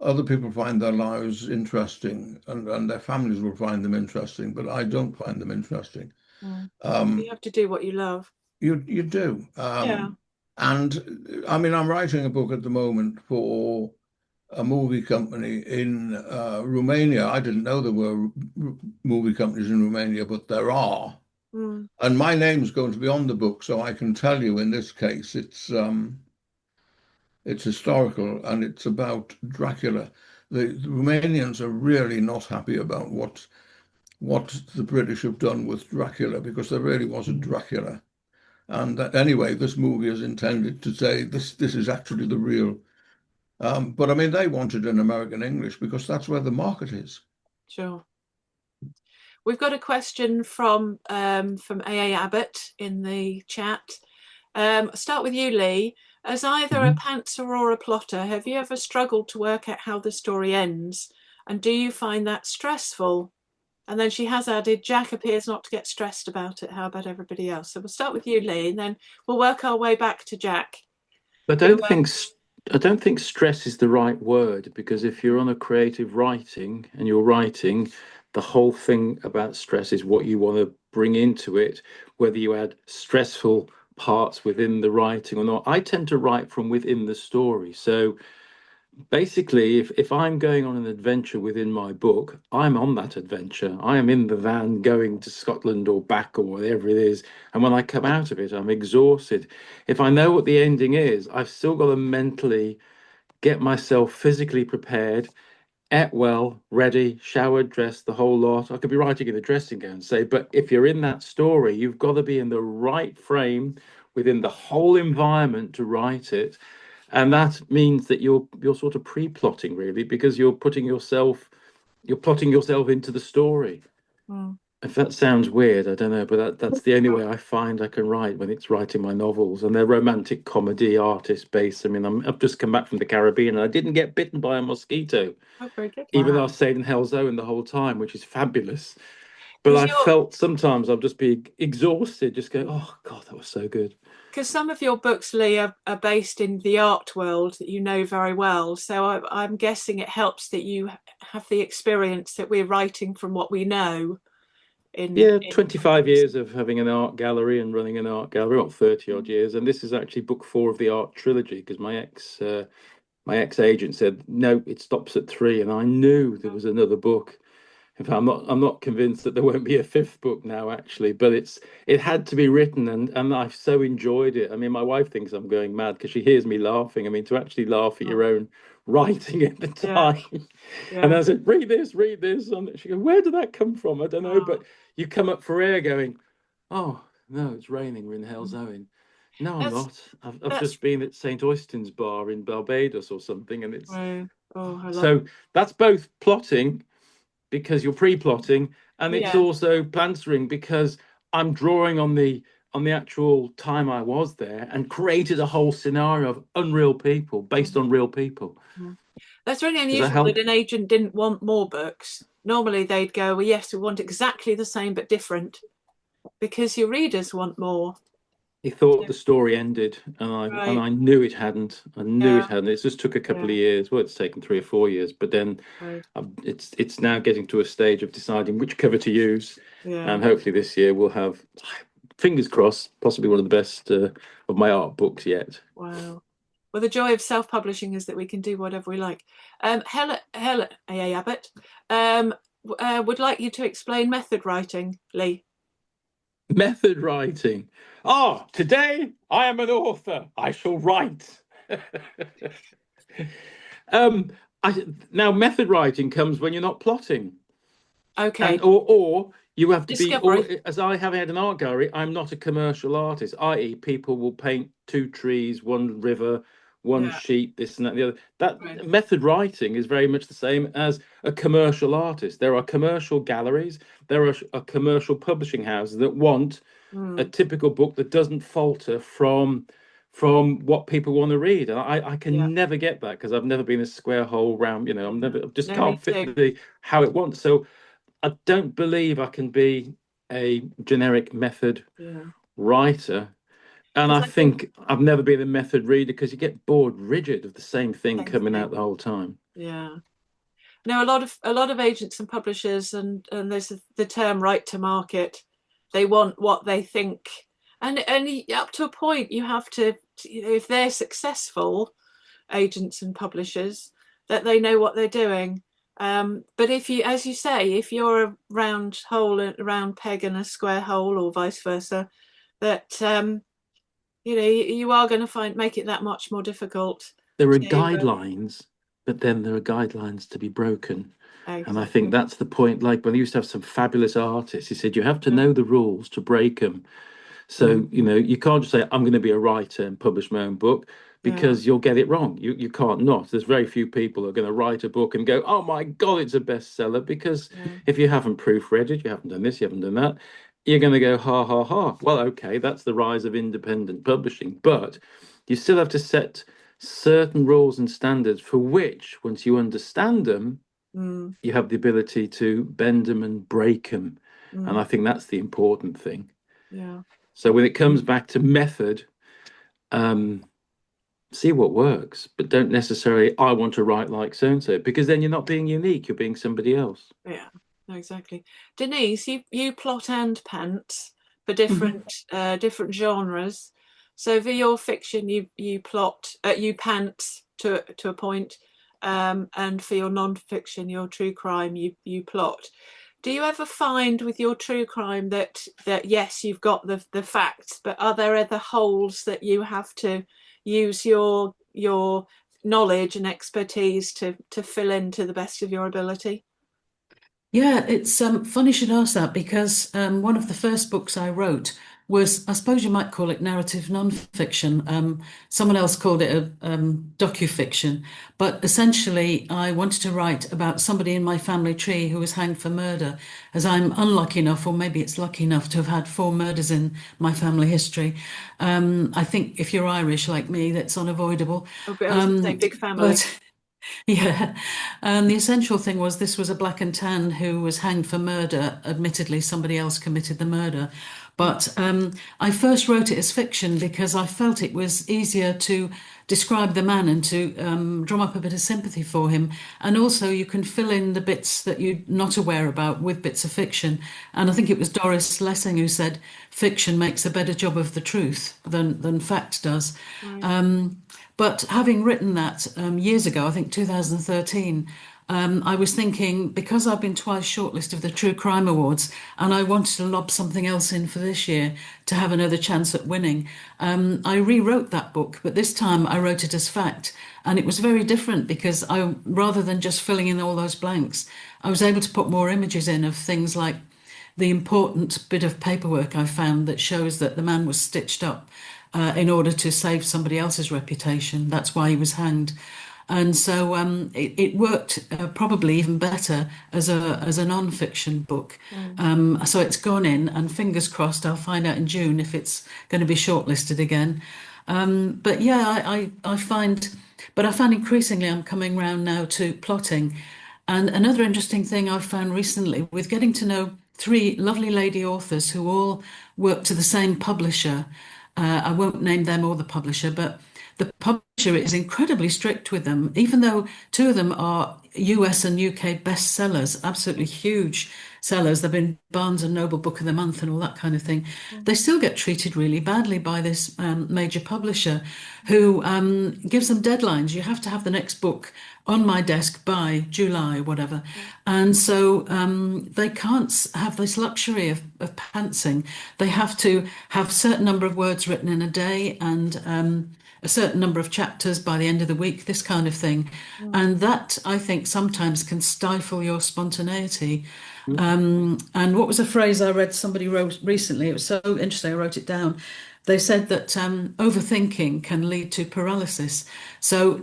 Speaker 4: Other people find their lives interesting, and their families will find them interesting, but I don't find them interesting.
Speaker 1: You have to do what you love.
Speaker 4: You do.
Speaker 1: Yeah.
Speaker 4: And I mean, I'm writing a book at the moment for a movie company in Romania. I didn't know there were movie companies in Romania, but there are. And my name's going to be on the book, so I can tell you in this case it's historical and it's about Dracula. The Romanians are really not happy about what the British have done with Dracula because there really was a Dracula. And anyway, this movie is intended to say this is actually the real. But I mean, they wanted in American English because that's where the market is.
Speaker 1: Sure. We've got a question from AA Abbott in the chat. Start with you, Lee. As either a pantser or a plotter, have you ever struggled to work out how the story ends? And do you find that stressful? And then she has added, Jack appears not to get stressed about it. How about everybody else? So we'll start with you, Lee, and then we'll work our way back to Jack.
Speaker 5: I don't think stress is the right word, because if you're on a creative writing and you're writing, the whole thing about stress is what you want to bring into it, whether you add stressful parts within the writing or not. I tend to write from within the story. So basically, if I'm going on an adventure within my book, I'm on that adventure. I am in the van going to Scotland or back or whatever it is. And when I come out of it, I'm exhausted. If I know what the ending is, I've still got to mentally get myself physically prepared, ate well, ready, showered, dressed, the whole lot. I could be writing in a dressing gown, say, but if you're in that story, you've got to be in the right frame within the whole environment to write it. And that means that you're sort of pre-plotting, really, because you're plotting yourself into the story. If that sounds weird, I don't know, but that's the only way I find I can write when it's writing my novels. And they're romantic comedy artist based. I mean, I've just come back from the Caribbean and I didn't get bitten by a mosquito,
Speaker 1: very good.
Speaker 5: even though I stayed in Hell's Zone the whole time, which is fabulous. But I felt sometimes I'll just be exhausted, just go, oh God, that was so good.
Speaker 1: Because some of your books, Lee, are based in the art world that you know very well. So I'm guessing it helps that you have the experience that we're writing from what we know.
Speaker 5: 25 years of having an art gallery and running an art gallery, or 30 odd years. And this is actually book 4 of the art trilogy, because my ex-agent said, no, it stops at 3. And I knew there was another book. In fact, I'm not convinced that there won't be a 5th book now, actually, but it had to be written, and I've so enjoyed it. I mean, my wife thinks I'm going mad because she hears me laughing. I mean, to actually laugh at your own writing at the time. And I said, read this. And she goes, where did that come from? I don't know, but you come up for air going, oh, no, it's raining. We're in Hell's Zone. No, I'm not. I've just been at St. Austin's bar in Barbados or something, and it's so that's both plotting, because you're pre-plotting, and it's also plantering, because I'm drawing on the actual time I was there and created a whole scenario of unreal people based on real people.
Speaker 1: That's really unusual that an agent didn't want more books. Normally they'd go, well, yes, we want exactly the same but different, because your readers want more.
Speaker 5: He thought the story ended, and I knew it hadn't. It just took a couple of years. Well, it's taken 3 or 4 years, but then it's now getting to a stage of deciding which cover to use. And hopefully this year we'll have, fingers crossed, possibly one of the best of my art books yet.
Speaker 1: Wow. Well, the joy of self-publishing is that we can do whatever we like. Helen AA Abbott would like you to explain method writing, Lee.
Speaker 5: Method writing. Oh, today I am an author. I shall write. Now, method writing comes when you're not plotting.
Speaker 1: Okay.
Speaker 5: Or You have to be,
Speaker 1: Discovery.
Speaker 5: as I have had an art gallery, I'm not a commercial artist, i.e., people will paint 2 trees, 1 river, 1
Speaker 1: Yeah.
Speaker 5: sheep, this and that, and the other. That
Speaker 1: Right.
Speaker 5: method writing is very much the same as a commercial artist. There are commercial galleries, there are commercial publishing houses that want a typical book that doesn't falter from what people want to read, and I can
Speaker 1: Yeah.
Speaker 5: never get that because I've never been a square hole round. I just
Speaker 1: No, me
Speaker 5: can't fit
Speaker 1: too.
Speaker 5: how it wants. So I don't believe I can be a generic method
Speaker 1: Yeah.
Speaker 5: writer. And I
Speaker 1: Because I think
Speaker 5: think I've never been a method reader because you get bored rigid of the same thing
Speaker 1: same
Speaker 5: coming
Speaker 1: thing.
Speaker 5: out the whole time.
Speaker 1: Yeah. No, a lot of agents and publishers, and there's the term right to market. They want what they think, and up to a point, you have to, if they're successful, agents and publishers, that they know what they're doing. But if you, as you say, if you're a round hole, a round peg in a square hole, or vice versa, that you are going to make it that much more difficult
Speaker 5: There are
Speaker 1: to
Speaker 5: guidelines, but then there are guidelines to be broken. And I think
Speaker 1: exactly.
Speaker 5: that's the point. Like when I used to have some fabulous artists, he said, you have to know the rules to break them. So, you can't just say, I'm going to be a writer and publish my own book
Speaker 1: Yeah.
Speaker 5: because you'll get it wrong. You can't not. There's very few people who are going to write a book and go, oh my God, it's a bestseller. Because
Speaker 1: Yeah.
Speaker 5: if you haven't proofread it, you haven't done this, you haven't done that, you're going to go, ha, ha, ha. Well, okay, that's the rise of independent publishing. But you still have to set certain rules and standards for which, once you understand them, you have the ability to bend them and break them. And I think that's the important thing.
Speaker 1: Yeah.
Speaker 5: So when it comes back to method, see what works, but don't necessarily, I want to write like so-and-so, because then you're not being unique, you're being somebody else.
Speaker 1: Yeah. No, exactly. Denise, you plot and pant for
Speaker 2: Mhm.
Speaker 1: different genres. So for your fiction, you plot, you pant to a point, and for your non-fiction, your true crime, you plot. Do you ever find with your true crime that yes, you've got the facts, but are there other holes that you have to use your knowledge and expertise to fill in to the best of your ability?
Speaker 2: Yeah, it's funny you should ask that because one of the first books I wrote was, I suppose you might call it narrative non-fiction. Someone else called it a docu-fiction, but essentially I wanted to write about somebody in my family tree who was hanged for murder, as I'm unlucky enough, or maybe it's lucky enough, to have had 4 murders in my family history. I think if you're Irish like me, that's unavoidable.
Speaker 1: I was going to say big family.
Speaker 2: But yeah, the essential thing was this was a black and tan who was hanged for murder. Admittedly, somebody else committed the murder. But I first wrote it as fiction because I felt it was easier to describe the man and to drum up a bit of sympathy for him. And also, you can fill in the bits that you're not aware about with bits of fiction. And I think it was Doris Lessing who said fiction makes a better job of the truth than fact does.
Speaker 1: Right.
Speaker 2: But having written that years ago, I think 2013, I was thinking, because I've been twice shortlisted of the True Crime Awards and I wanted to lob something else in for this year to have another chance at winning, I rewrote that book, but this time I wrote it as fact. And it was very different because rather than just filling in all those blanks, I was able to put more images in of things like the important bit of paperwork I found that shows that the man was stitched up in order to save somebody else's reputation. That's why he was hanged. And so it worked probably even better as a non-fiction book. So it's gone in, and fingers crossed, I'll find out in June if it's going to be shortlisted again. But yeah, I find, but I find increasingly I'm coming round now to plotting. And another interesting thing I've found recently with getting to know 3 lovely lady authors who all work to the same publisher. I won't name them or the publisher, but the publisher is incredibly strict with them, even though 2 of them are US and UK bestsellers, absolutely huge sellers. They've been Barnes and Noble Book of the Month and all that kind of thing. They still get treated really badly by this major publisher who gives them deadlines. You have to have the next book on my desk by July, whatever. And so they can't have this luxury of pantsing. They have to have a certain number of words written in a day, and a certain number of chapters by the end of the week, this kind of thing. And that, I think, sometimes can stifle your spontaneity. And what was a phrase I read somebody wrote recently? It was so interesting, I wrote it down. They said that overthinking can lead to paralysis. So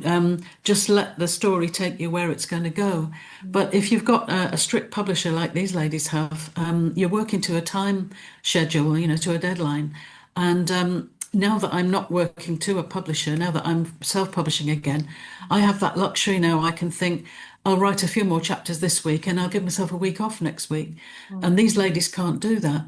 Speaker 2: just let the story take you where it's going to go. But if you've got a strict publisher like these ladies have, you're working to a time schedule, to a deadline. And now that I'm not working to a publisher, now that I'm self-publishing again, I have that luxury now. I can think, I'll write a few more chapters this week and I'll give myself a week off next week. And these ladies can't do that.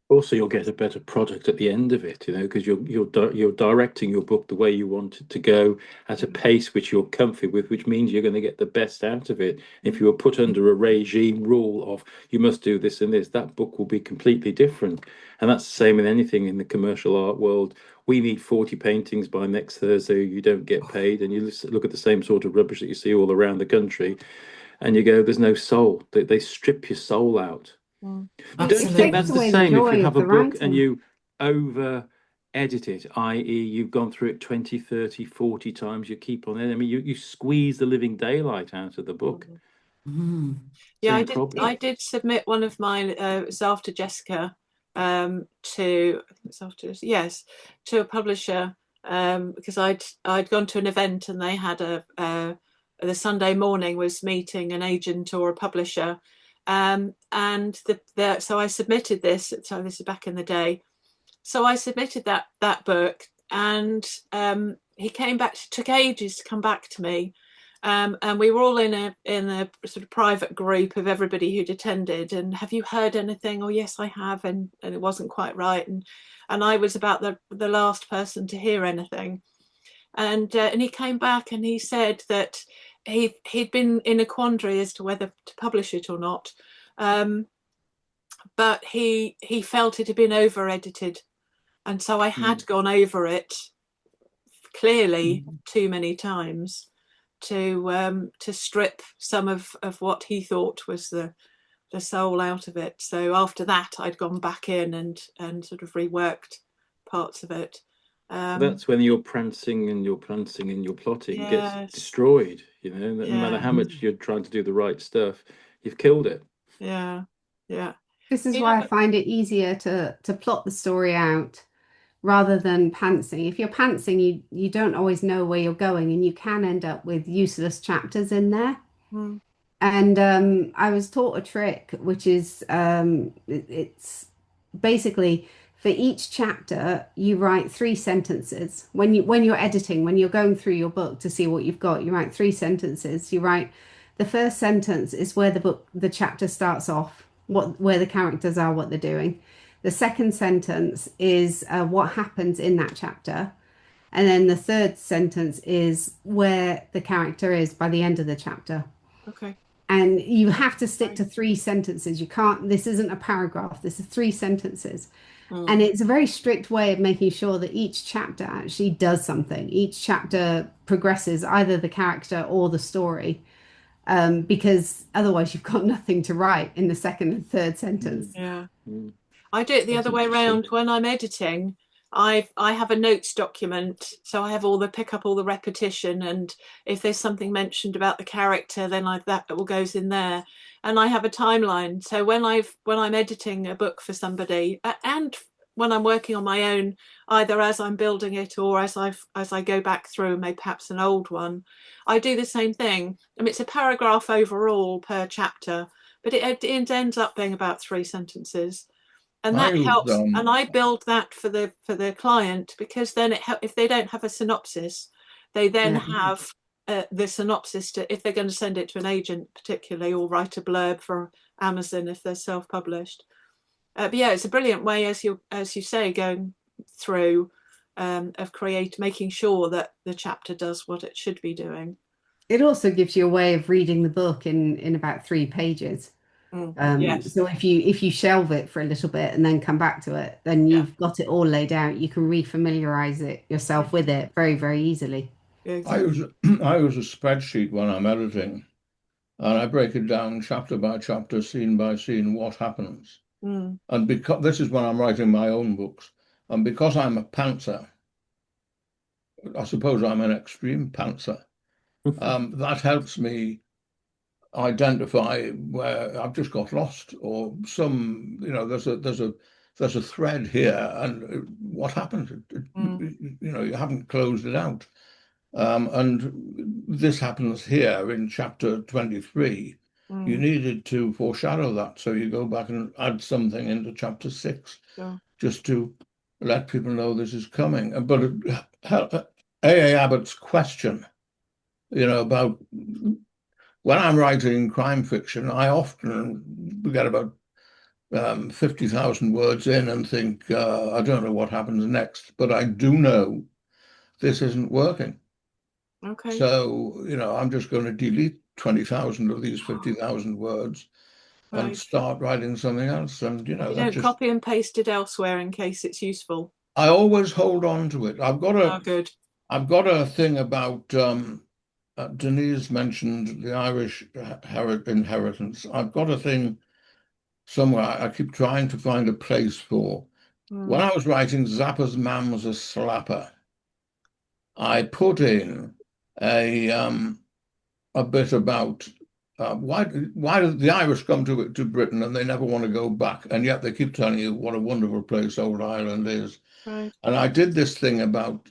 Speaker 5: Also, you'll get a better product at the end of it, because you're directing your book the way you want it to go at a pace which you're comfy with, which means you're going to get the best out of it. If you were put under a regime rule of you must do this and this, that book will be completely different. And that's the same with anything in the commercial art world. We need 40 paintings by next Thursday, you don't get paid. And you look at the same sort of rubbish that you see all around the country and you go, there's no soul. They strip your soul out. Don't you think that's the same if you have a book and you over edit it, i.e. you've gone through it 20, 30, 40 times, you keep on it. I mean, you squeeze the living daylight out of the book.
Speaker 1: Yeah, I did submit one of mine, it was after Jessica, to a publisher, because I'd gone to an event and they had the Sunday morning was meeting an agent or a publisher. And so I submitted this. So this is back in the day. So I submitted that book, and he came back. Took ages to come back to me, and we were all in a sort of private group of everybody who'd attended. And have you heard anything? Oh yes, I have. And it wasn't quite right. And I was about the last person to hear anything. And he came back and he said that he'd been in a quandary as to whether to publish it or not, but he felt it had been over edited, and so I had gone over it clearly too many times to strip some of what he thought was the soul out of it. So after that I'd gone back in and sort of reworked parts of it.
Speaker 5: That's when your prancing and your planting and your plotting gets destroyed. No matter how much you're trying to do the right stuff, you've killed it.
Speaker 1: Yeah.
Speaker 3: This is why I find it easier to plot the story out rather than pantsing. If you're pantsing, you don't always know where you're going, and you can end up with useless chapters in there. And I was taught a trick, which is it's basically, for each chapter, you write 3 sentences. When you're editing, when you're going through your book to see what you've got, you write 3 sentences. You write the first sentence is where the chapter starts off, where the characters are, what they're doing. The second sentence is what happens in that chapter. And then the third sentence is where the character is by the end of the chapter.
Speaker 1: Okay.
Speaker 3: And you have to stick to 3 sentences. You can't, this isn't a paragraph, this is 3 sentences. And it's a very strict way of making sure that each chapter actually does something. Each chapter progresses either the character or the story, because otherwise you've got nothing to write in the second and third sentence.
Speaker 1: Yeah. I do it the other way around. When I'm editing, I have a notes document, so I have pick up all the repetition, and if there's something mentioned about the character, then that all goes in there. And I have a timeline. So when I'm editing a book for somebody, and when I'm working on my own, either as I'm building it or as I go back through maybe perhaps an old one, I do the same thing. I mean, it's a paragraph overall per chapter, but it ends up being about 3 sentences. And that helps, and I build that for the client, because then if they don't have a synopsis, they then have the synopsis if they're going to send it to an agent, particularly, or write a blurb for Amazon if they're self-published. But yeah, it's a brilliant way, as you say, going through of making sure that the chapter does what it should be doing.
Speaker 3: It also gives you a way of reading the book in about 3 pages.
Speaker 1: Yes.
Speaker 3: So if you shelve it for a little bit and then come back to it, then you've got it all laid out. You can refamiliarize yourself with it very, very easily.
Speaker 1: Exactly.
Speaker 4: I use a spreadsheet when I'm editing, and I break it down chapter by chapter, scene by scene, what happens. And because this is when I'm writing my own books, and because I'm a pantser, I suppose I'm an extreme pantser. That helps me identify where I've just got lost, or some, there's a thread here, and what happened? You haven't closed it out. And this happens here in chapter 23. You needed to foreshadow that, so you go back and add something into chapter 6, just to let people know this is coming. But AA Abbott's question, about when I'm writing crime fiction, I often get about 50,000 words in and think, I don't know what happens next, but I do know this isn't working.
Speaker 1: Okay.
Speaker 4: So, I'm just going to delete 20,000 of these 50,000 words and start writing something else. And,
Speaker 1: you don't copy and paste it elsewhere in case it's useful.
Speaker 4: I always hold on to it. I've got a thing about, Denise mentioned the Irish inheritance. I've got a thing somewhere I keep trying to find a place for. When I was writing Zappa's Mam's a Slapper, I put in a bit about why did the Irish come to Britain and they never want to go back, and yet they keep telling you what a wonderful place old Ireland is.
Speaker 1: Right.
Speaker 4: And I did this thing about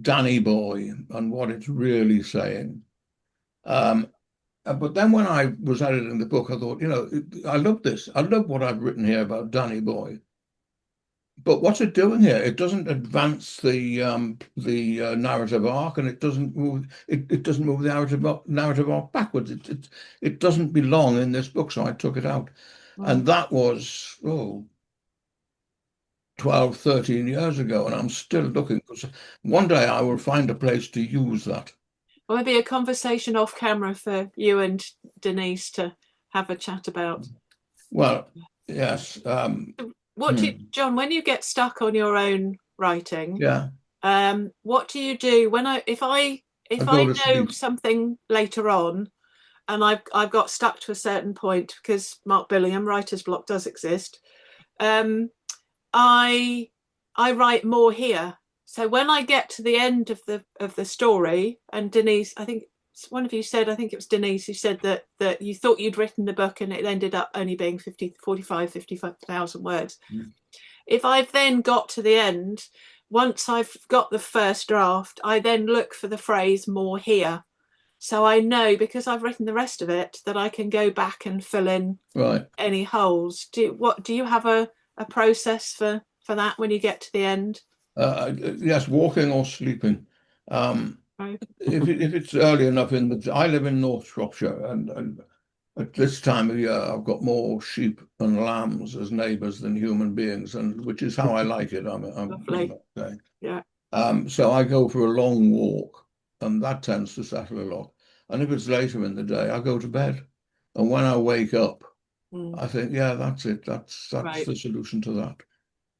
Speaker 4: Danny Boy and what it's really saying. But then when I was editing the book, I thought, I love this. I love what I've written here about Danny Boy. But what's it doing here? It doesn't advance the narrative arc, and it doesn't move the narrative arc backwards. It doesn't belong in this book, so I took it out. And that was 12, 13 years ago, and I'm still looking. One day I will find a place to use that.
Speaker 1: Well, maybe a conversation off camera for you and Denise to have a chat about.
Speaker 4: Well, yes.
Speaker 1: What do you, John, when you get stuck on your own writing, what do you do if I know something later on and I've got stuck to a certain point, because Mark Billingham, writer's block, does exist, I write more here. So when I get to the end of the story, and Denise, I think one of you said, I think it was Denise who said that you thought you'd written the book and it ended up only being 55,000 words. If I've then got to the end, once I've got the first draft, I then look for the phrase "more here." So I know, because I've written the rest of it, that I can go back and fill in any holes. Do you have a process for that when you get to the end?
Speaker 4: Yes, walking or sleeping. If it's early enough I live in North Shropshire, and at this time of year I've got more sheep and lambs as neighbours than human beings, and which is how I like it.
Speaker 1: Lovely. Yeah.
Speaker 4: So I go for a long walk, and that tends to settle a lot. And if it's later in the day, I go to bed, and when I wake up, I think, that's it. That's the solution to that.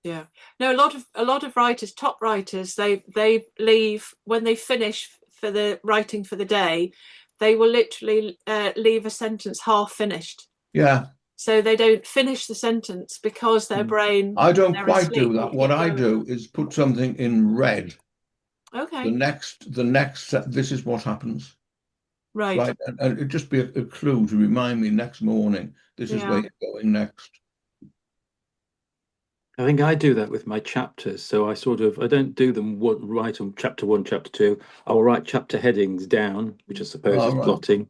Speaker 1: Yeah. No, a lot of writers, top writers, they leave when they finish for the writing for the day, they will literally leave a sentence half finished.
Speaker 4: Yeah.
Speaker 1: So they don't finish the sentence because their brain.
Speaker 4: I don't quite do that. What I do is put something in red.
Speaker 1: Okay.
Speaker 4: The next this is what happens.
Speaker 1: Right.
Speaker 4: And it'd just be a clue to remind me next morning, this is where you're going next.
Speaker 5: I think I do that with my chapters. So I don't do them right on chapter 1, chapter 2. I'll write chapter headings down, which I suppose is plotting.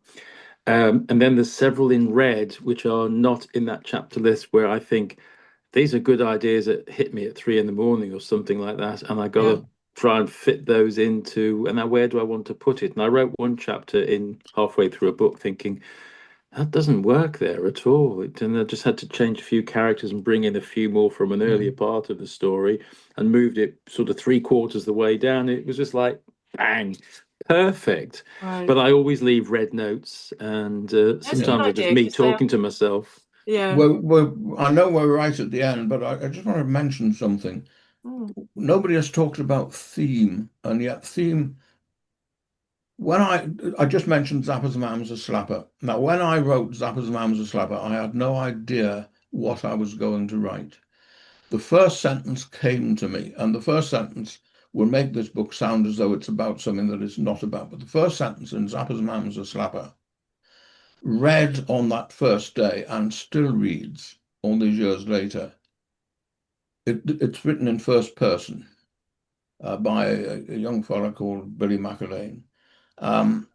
Speaker 5: And then there's several in red, which are not in that chapter list, where I think these are good ideas that hit me at 3 a.m. or something like that. And I got to try and fit those into, and now where do I want to put it? And I wrote one chapter in halfway through a book thinking, that doesn't work there at all. And I just had to change a few characters and bring in a few more from an earlier part of the story, and moved it sort of 3/4 the way down. It was just like, bang, perfect.
Speaker 1: Right.
Speaker 5: But I always leave red notes, and sometimes it's just me talking to myself.
Speaker 1: Yeah.
Speaker 4: Well, I know we're right at the end, but I just want to mention something. Nobody has talked about theme, and yet theme. When I just mentioned Zappa's Mam's a Slapper. Now, when I wrote Zappa's Mam's a Slapper, I had no idea what I was going to write. The first sentence came to me, and the first sentence will make this book sound as though it's about something that it's not about. But the first sentence in Zappa's Mam's a Slapper, read on that first day and still reads all these years later. It's written in first person by a young fellow called Billy McAlane. And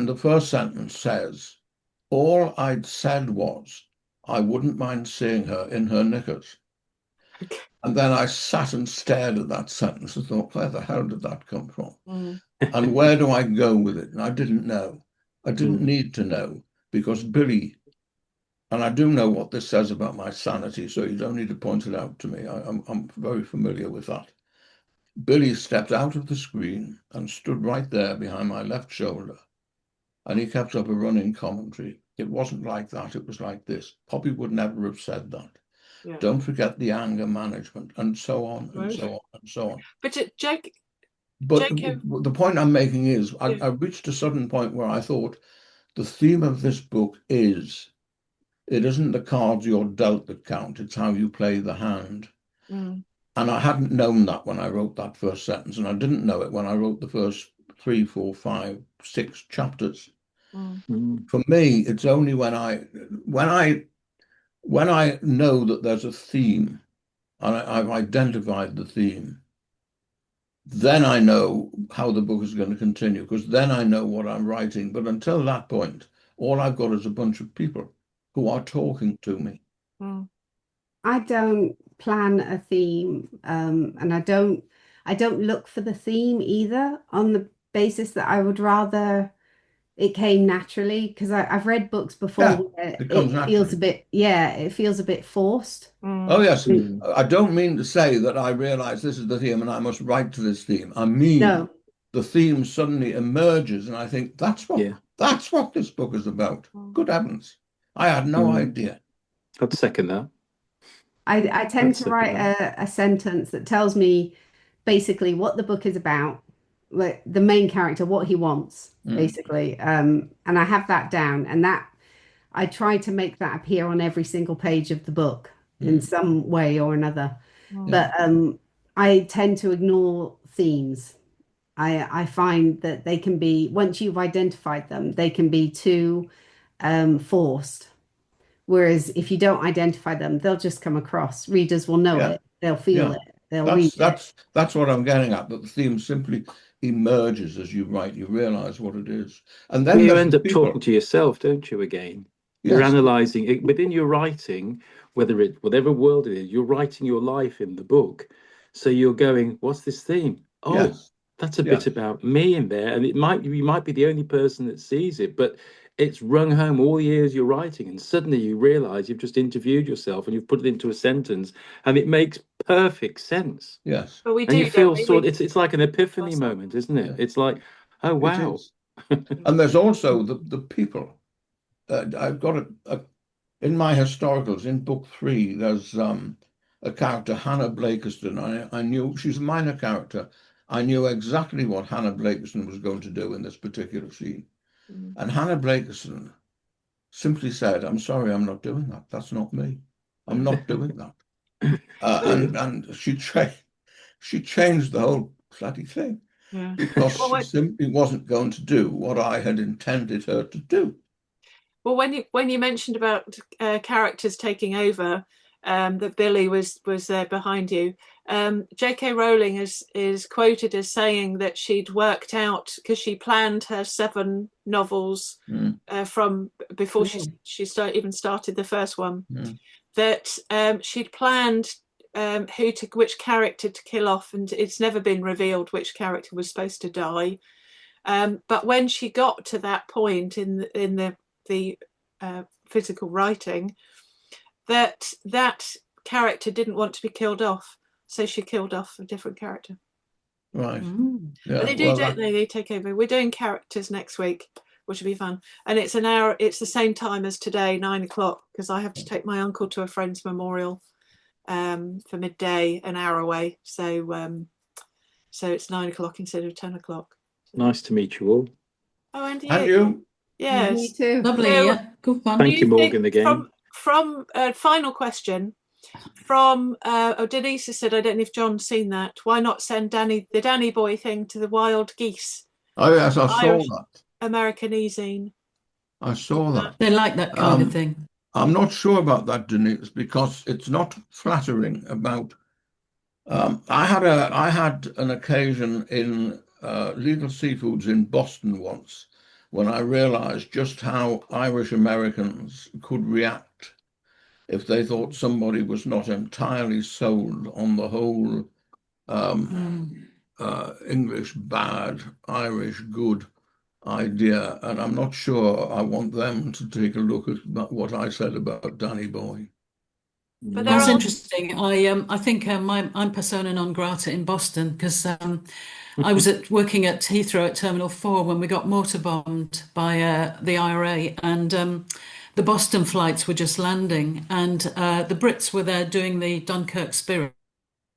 Speaker 4: the first sentence says, all I'd said was, I wouldn't mind seeing her in her knickers. And then I sat and stared at that sentence and thought, where the hell did that come from? And where do I go with it? And I didn't know. I didn't need to know, because Billy, and I do know what this says about my sanity, so you don't need to point it out to me. I'm very familiar with that. Billy stepped out of the screen and stood right there behind my left shoulder. And he kept up a running commentary. It wasn't like that. It was like this. Poppy would never have said that. Yeah. Don't forget the anger management, and so on, and so on, and so on.
Speaker 1: But Jack.
Speaker 4: But the point I'm making is, I reached a sudden point where I thought, the theme of this book is, it isn't the cards you're dealt that count, it's how you play the hand. And I hadn't known that when I wrote that first sentence, and I didn't know it when I wrote the first 3, 4, 5, 6 chapters. For me, it's only when I know that there's a theme, and I've identified the theme, then I know how the book is going to continue, because then I know what I'm writing. But until that point, all I've got is a bunch of people who are talking to me.
Speaker 3: I don't plan a theme, and I don't look for the theme either, on the basis that I would rather it came naturally, because I've read books before where it feels a bit, it feels a bit forced.
Speaker 4: Oh yes, I don't mean to say that I realize this is the theme and I must write to this theme. I mean, the theme suddenly emerges, and I think that's what this book is about. Good heavens, I had no idea.
Speaker 5: I'd second that.
Speaker 3: I tend to write a sentence that tells me basically what the book is about, like the main character, what he wants, basically. And I have that down, and that I try to make that appear on every single page of the book in some way or another. But I tend to ignore themes. I find that they can be, once you've identified them, they can be too forced. Whereas if you don't identify them, they'll just come across. Readers will know it. They'll feel it. They'll read it.
Speaker 4: That's what I'm getting at, that the theme simply emerges as you write. You realize what it is. And then
Speaker 5: you end up talking to yourself, don't you, again? You're analysing it within your writing, whatever world it is, you're writing your life in the book. So you're going, what's this theme? Oh, that's a bit about me in there. And you might be the only person that sees it, but it's rung home all the years you're writing, and suddenly you realise you've just interviewed yourself and you've put it into a sentence, and it makes perfect sense.
Speaker 4: Yes.
Speaker 1: But we
Speaker 5: and you feel it's like an epiphany moment, isn't it? It's like, oh wow.
Speaker 4: And there's also the people. I've got in my historicals, in book 3, there's a character, Hannah Blakiston. I knew she's a minor character. I knew exactly what Hannah Blakiston was going to do in this particular scene. And Hannah Blakiston simply said, I'm sorry, I'm not doing that. That's not me. I'm not doing that. And she changed the whole bloody thing because she simply wasn't going to do what I had intended her to do.
Speaker 1: Well, when you mentioned about characters taking over, that Billy was there behind you, J.K. Rowling is quoted as saying that she'd worked out, because she planned her 7 novels from before she even started the first one, that she'd planned which character to kill off, and it's never been revealed which character was supposed to die. But when she got to that point in the physical writing, that character didn't want to be killed off, so she killed off a different character.
Speaker 4: Right.
Speaker 1: Yeah. But they do, don't they? They take over. We're doing characters next week, which will be fun. And it's an hour. It's the same time as today, 9 o'clock, because I have to take my uncle to a friend's memorial for midday, an hour away. So it's 9 o'clock instead of 10 o'clock.
Speaker 5: Nice to meet you all.
Speaker 1: Oh, and you.
Speaker 4: And you.
Speaker 1: Yes.
Speaker 3: Me too.
Speaker 2: Lovely.
Speaker 1: So,
Speaker 2: yeah. Good fun.
Speaker 5: Thank you, Morgen, again.
Speaker 1: From final question, from Denise has said, I don't know if John's seen that. Why not send the Danny Boy thing to the Wild Geese?
Speaker 4: Oh yes, I saw
Speaker 1: Irish
Speaker 4: that.
Speaker 1: American e-zine.
Speaker 4: I saw that.
Speaker 2: They like that kind of thing.
Speaker 4: I'm not sure about that, Denise, because it's not flattering about. I had an occasion in Legal Seafoods in Boston once when I realized just how Irish Americans could react if they thought somebody was not entirely sold on the whole English bad, Irish good idea. And I'm not sure I want them to take a look at what I said about Danny Boy.
Speaker 1: But
Speaker 2: That's interesting. I think I'm persona non grata in Boston because I was working at Heathrow at Terminal 4 when we got mortar bombed by the IRA, and the Boston flights were just landing, and the Brits were there doing the Dunkirk Spirit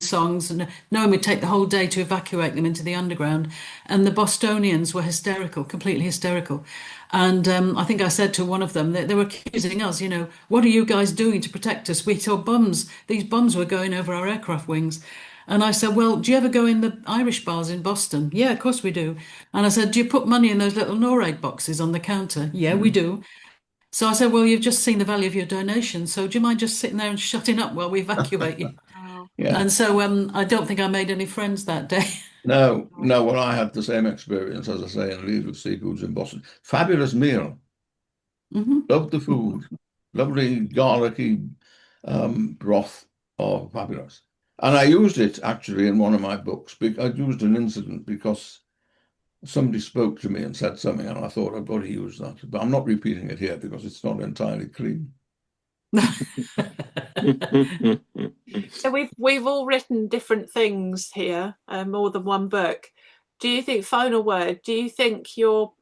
Speaker 2: songs and knowing we'd take the whole day to evacuate them into the underground, and the Bostonians were hysterical, completely hysterical. And I think I said to one of them that they were accusing us, what are you guys doing to protect us? We saw bombs. These bombs were going over our aircraft wings. And I said, well, do you ever go in the Irish bars in Boston? Yeah, of course we do. And I said, do you put money in those little NORAD boxes on the counter? Yeah, we do. So I said, well, you've just seen the value of your donation, so do you mind just sitting there and shutting up while we evacuate you?
Speaker 4: Yeah.
Speaker 2: And so I don't think I made any friends that day.
Speaker 4: No. Well, I had the same experience, as I say, in Legal Seafoods in Boston. Fabulous meal. Loved the food. Lovely garlicky broth. Oh, fabulous. And I used it actually in one of my books. I used an incident because somebody spoke to me and said something, and I thought I've got to use that. But I'm not repeating it here because it's not entirely clean.
Speaker 1: So we've all written different things here, more than one book. Do you think, final word, do you think your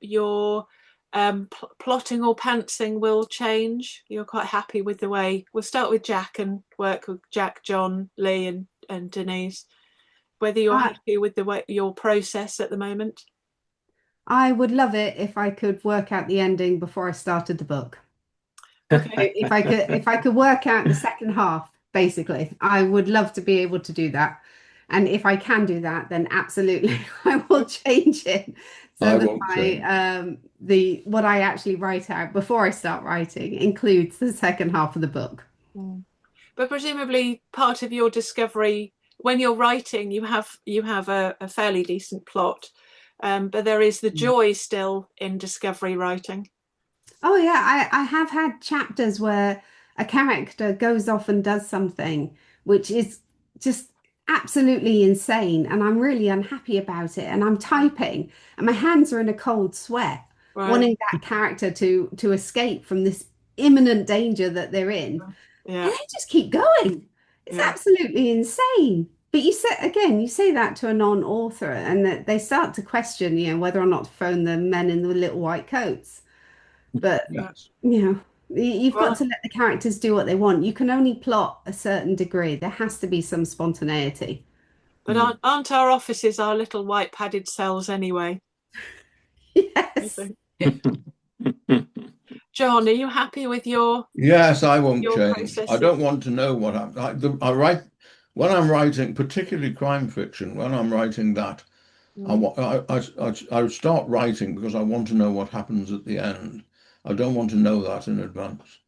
Speaker 1: plotting or pantsing will change? You're quite happy with the way, we'll start with Jack and work with Jack, John, Lee and Denise, whether you're happy with the way your process at the moment?
Speaker 3: I would love it if I could work out the ending before I started the book. Okay. If I could work out the second half, basically, I would love to be able to do that. And if I can do that, then absolutely I will change it so that what I actually write out before I start writing includes the second half of the book.
Speaker 1: But presumably part of your discovery when you're writing, you have a fairly decent plot, but there is the joy still in discovery writing.
Speaker 3: Oh yeah, I have had chapters where a character goes off and does something which is just absolutely insane, and I'm really unhappy about it, and I'm typing and my hands are in a cold sweat, wanting that character to escape from this imminent danger that they're in. And they just keep going. It's absolutely insane. But you say that to a non-author, and that they start to question, whether or not to phone the men in the little white coats. But you've got to let the characters do what they want. You can only plot a certain degree. There has to be some spontaneity.
Speaker 1: But aren't our offices our little white padded cells anyway?
Speaker 3: Yes.
Speaker 1: John, are you happy with your?
Speaker 4: Yes, I won't change.
Speaker 1: Processes?
Speaker 4: I don't want to know what I write when I'm writing, particularly crime fiction. When I'm writing that, I start writing because I want to know what happens at the end. I don't want to know that in advance.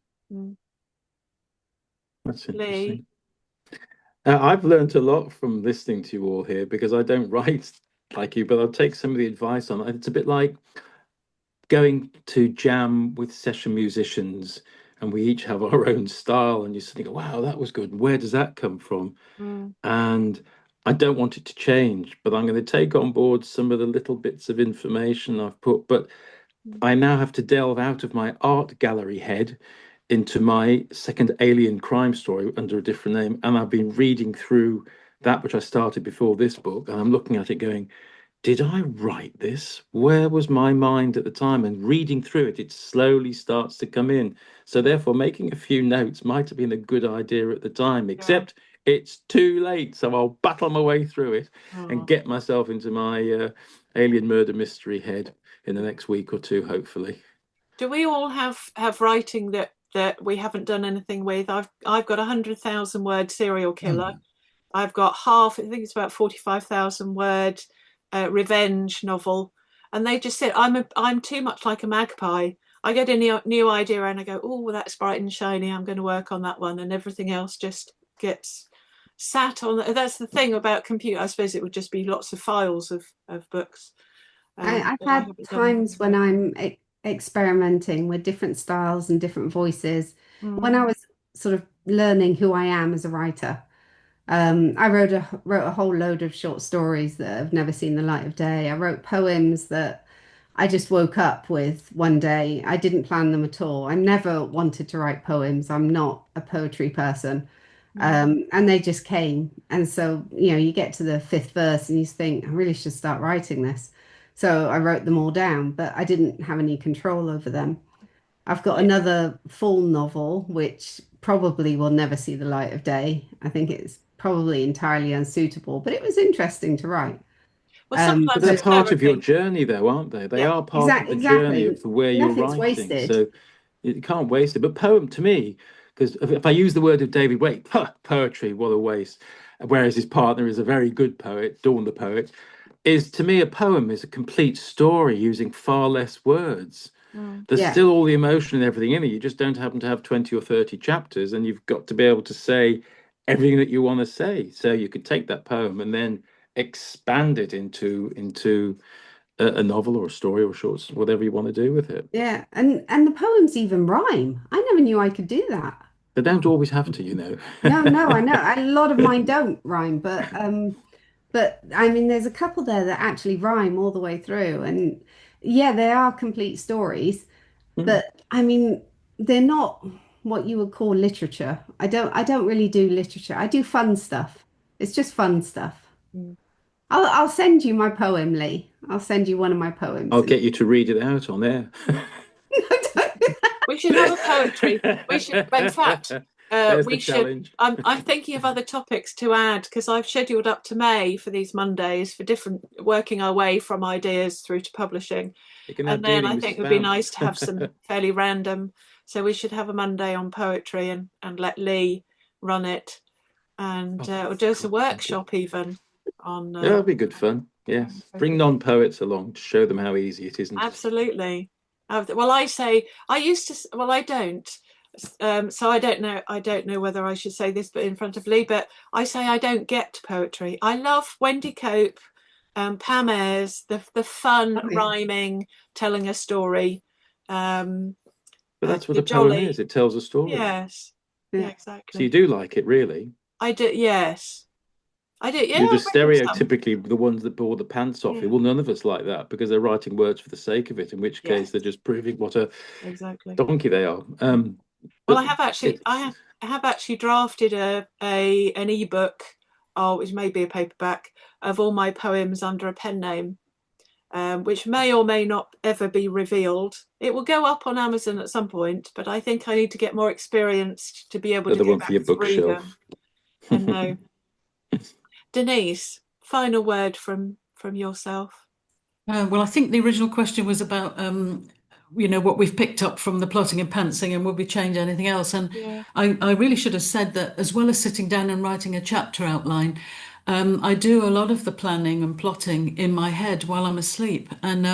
Speaker 5: That's interesting. I've learned a lot from listening to you all here because I don't write like you, but I'll take some of the advice on it. It's a bit like going to jam with session musicians, and we each have our own style, and you suddenly go, wow, that was good. Where does that come from? And I don't want it to change, but I'm going to take on board some of the little bits of information I've put, but I now have to delve out of my art gallery head into my second alien crime story under a different name. And I've been reading through that, which I started before this book, and I'm looking at it going, did I write this? Where was my mind at the time? And reading through it, it slowly starts to come in. So therefore, making a few notes might have been a good idea at the time, except it's too late. So I'll battle my way through it and get myself into my alien murder mystery head in the next week or two, hopefully.
Speaker 1: Do we all have writing that that we haven't done anything with. I've got 100,000 word serial killer. I've got I think it's about 45,000 word revenge novel, and they just said I'm too much like a magpie. I get a new idea and I go, oh, that's bright and shiny, I'm going to work on that one, and everything else just gets sat on. That's the thing about computer. I suppose it would just be lots of files of books.
Speaker 3: I've had times when I'm experimenting with different styles and different voices. When I was sort of learning who I am as a writer, I wrote a whole load of short stories that have never seen the light of day. I wrote poems that I just woke up with one day. I didn't plan them at all. I never wanted to write poems. I'm not a poetry person. And they just came. And so, you get to the fifth verse and you think, I really should start writing this. So I wrote them all down, but I didn't have any control over them. I've got another full novel, which probably will never see the light of day. I think it's probably entirely unsuitable, but it was interesting to write.
Speaker 1: Well,
Speaker 5: but they're part of your journey, though, aren't they? They are part of the journey of where you're writing.
Speaker 3: Wasted.
Speaker 5: So you can't waste it. But poem, to me, because if I use the word of David Waite, poetry, what a waste. Whereas his partner is a very good poet, Dawn the poet, is to me a poem is a complete story using far less words. There's still all the emotion and everything in it. You just don't happen to have 20 or 30 chapters, and you've got to be able to say everything that you want to say. So you could take that poem and then expand it into a novel or a story or shorts, whatever you want to do with it.
Speaker 3: Yeah, and the poems even rhyme. I never knew I could do that.
Speaker 5: They don't always have to,
Speaker 3: No, I know. A lot of mine don't rhyme, but I mean, there's a couple there that actually rhyme all the way through, and yeah, they are complete stories. But I mean, they're not what you would call literature. I don't really do literature. I do fun stuff. It's just fun stuff. I'll send you my poem, Lee. I'll send you one of my poems.
Speaker 5: I'll get you to read it out on air.
Speaker 1: We should have a poetry. We should, in fact, we should.
Speaker 5: Challenge.
Speaker 1: I'm thinking of other topics to add, because I've scheduled up to May for these Mondays for different, working our way from ideas through to publishing. And then I think it would be nice to have some fairly random. So we should have a Monday on poetry and let Lee run it, and or do a workshop even on.
Speaker 5: That'd be good fun. Yes, bring non-poets along to show them how easy it is.
Speaker 1: Absolutely. Well, I say I used to. Well, I don't. So I don't know. I don't know whether I should say this, but in front of Lee. But I say I don't get poetry. I love Wendy Cope, Pam Ayres, the fun rhyming, telling a story.
Speaker 5: But that's what a poem is. It tells a story.
Speaker 1: Yes. Yeah, exactly.
Speaker 5: So you do like it, really?
Speaker 1: I do. Yes. I do. Yeah.
Speaker 5: You're just stereotypically the ones that bore the pants off it. Well, none of us like that, because they're writing words for the sake of it. In which case, they're just proving what a donkey they are.
Speaker 1: Well, I have actually drafted an ebook, which may be a paperback, of all my poems under a pen name, which may or may not ever be revealed. It will go up on Amazon at some point, but I think I need to get more experienced to be able to go back
Speaker 5: your bookshelf.
Speaker 1: And know. Denise, final word from yourself.
Speaker 2: Well, I think the original question was about what we've picked up from the plotting and pantsing, and would we change anything else? And I really should have said that, as well as sitting down and writing a chapter outline, I do a lot of the planning and plotting in my head while I'm asleep. And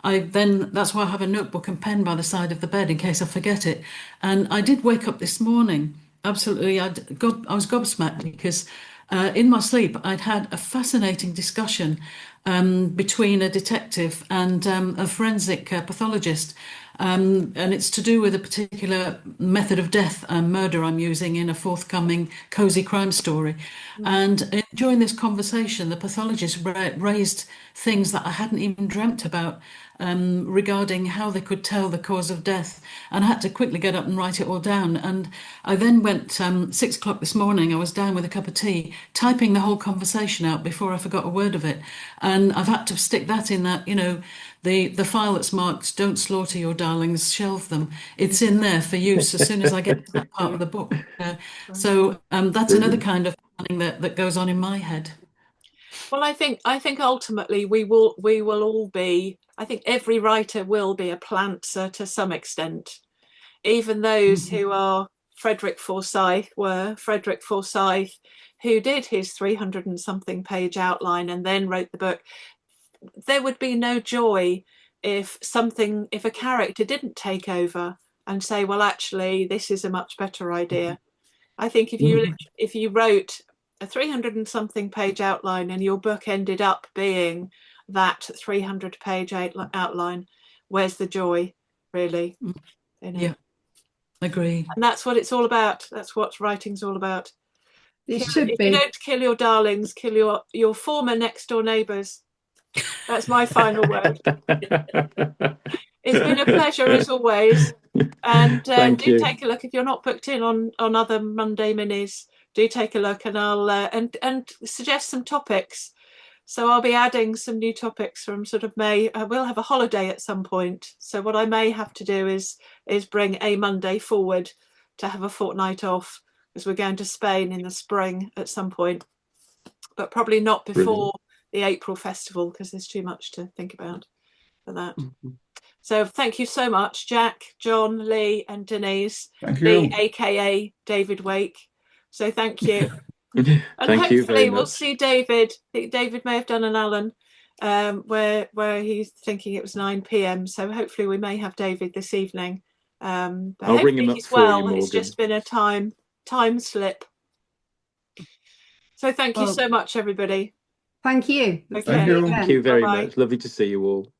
Speaker 2: that's why I have a notebook and pen by the side of the bed in case I forget it. And I did wake up this morning. Absolutely. I was gobsmacked, because in my sleep, I'd had a fascinating discussion between a detective and a forensic pathologist. And it's to do with a particular method of death and murder I'm using in a forthcoming cozy crime story. And during this conversation, the pathologist raised things that I hadn't even dreamt about regarding how they could tell the cause of death. And I had to quickly get up and write it all down. And I then went 6 o'clock this morning, I was down with a cup of tea, typing the whole conversation out before I forgot a word of it. And I've had to stick that in that, the file that's marked "Don't slaughter your darlings, shelve them." It's in there for use as soon as I get to that part of the book. So that's another kind of planning that goes on in my head.
Speaker 1: Well, I think ultimately we will all be. I think every writer will be a plantser to some extent. even those who are Frederick Forsyth, who did his 300 and something page outline and then wrote the book. There would be no joy if a character didn't take over and say, well, actually, this is a much better idea. I think if you wrote a 300 and something page outline and your book ended up being that 300 page outline, where's the joy, really? You know?
Speaker 2: Yeah, agree.
Speaker 1: And that's what it's all about. That's what writing's all about.
Speaker 3: It should
Speaker 1: if
Speaker 3: be.
Speaker 1: you don't kill your darlings, kill your former next door neighbours. That's my final word. It's been a pleasure as always. And do take a look if you're not booked in on other Monday minis. Do take a look, and I'll and suggest some topics. So I'll be adding some new topics from sort of May. I will have a holiday at some point. So what I may have to do is bring a Monday forward to have a fortnight off, because we're going to Spain in the spring at some point, but probably not before the April festival, because there's too much to think about for that. So thank you so much, Jack, John, Lee, and Denise.
Speaker 4: Thank you.
Speaker 1: Lee, aka David Wake. So thank you. And
Speaker 5: thank you very much.
Speaker 1: We'll see David. I think David may have done an Alan where he's thinking it was 9 p.m. So hopefully we may have David this evening. But
Speaker 5: I'll bring him up
Speaker 1: he's
Speaker 5: for you,
Speaker 1: well.
Speaker 5: Morgen.
Speaker 1: It's just been a time slip. So thank you so much, everybody.
Speaker 3: Thank you.
Speaker 1: Okay.
Speaker 4: Thank you.
Speaker 5: Thank you very
Speaker 1: Bye-bye.
Speaker 5: much. Lovely to see you all.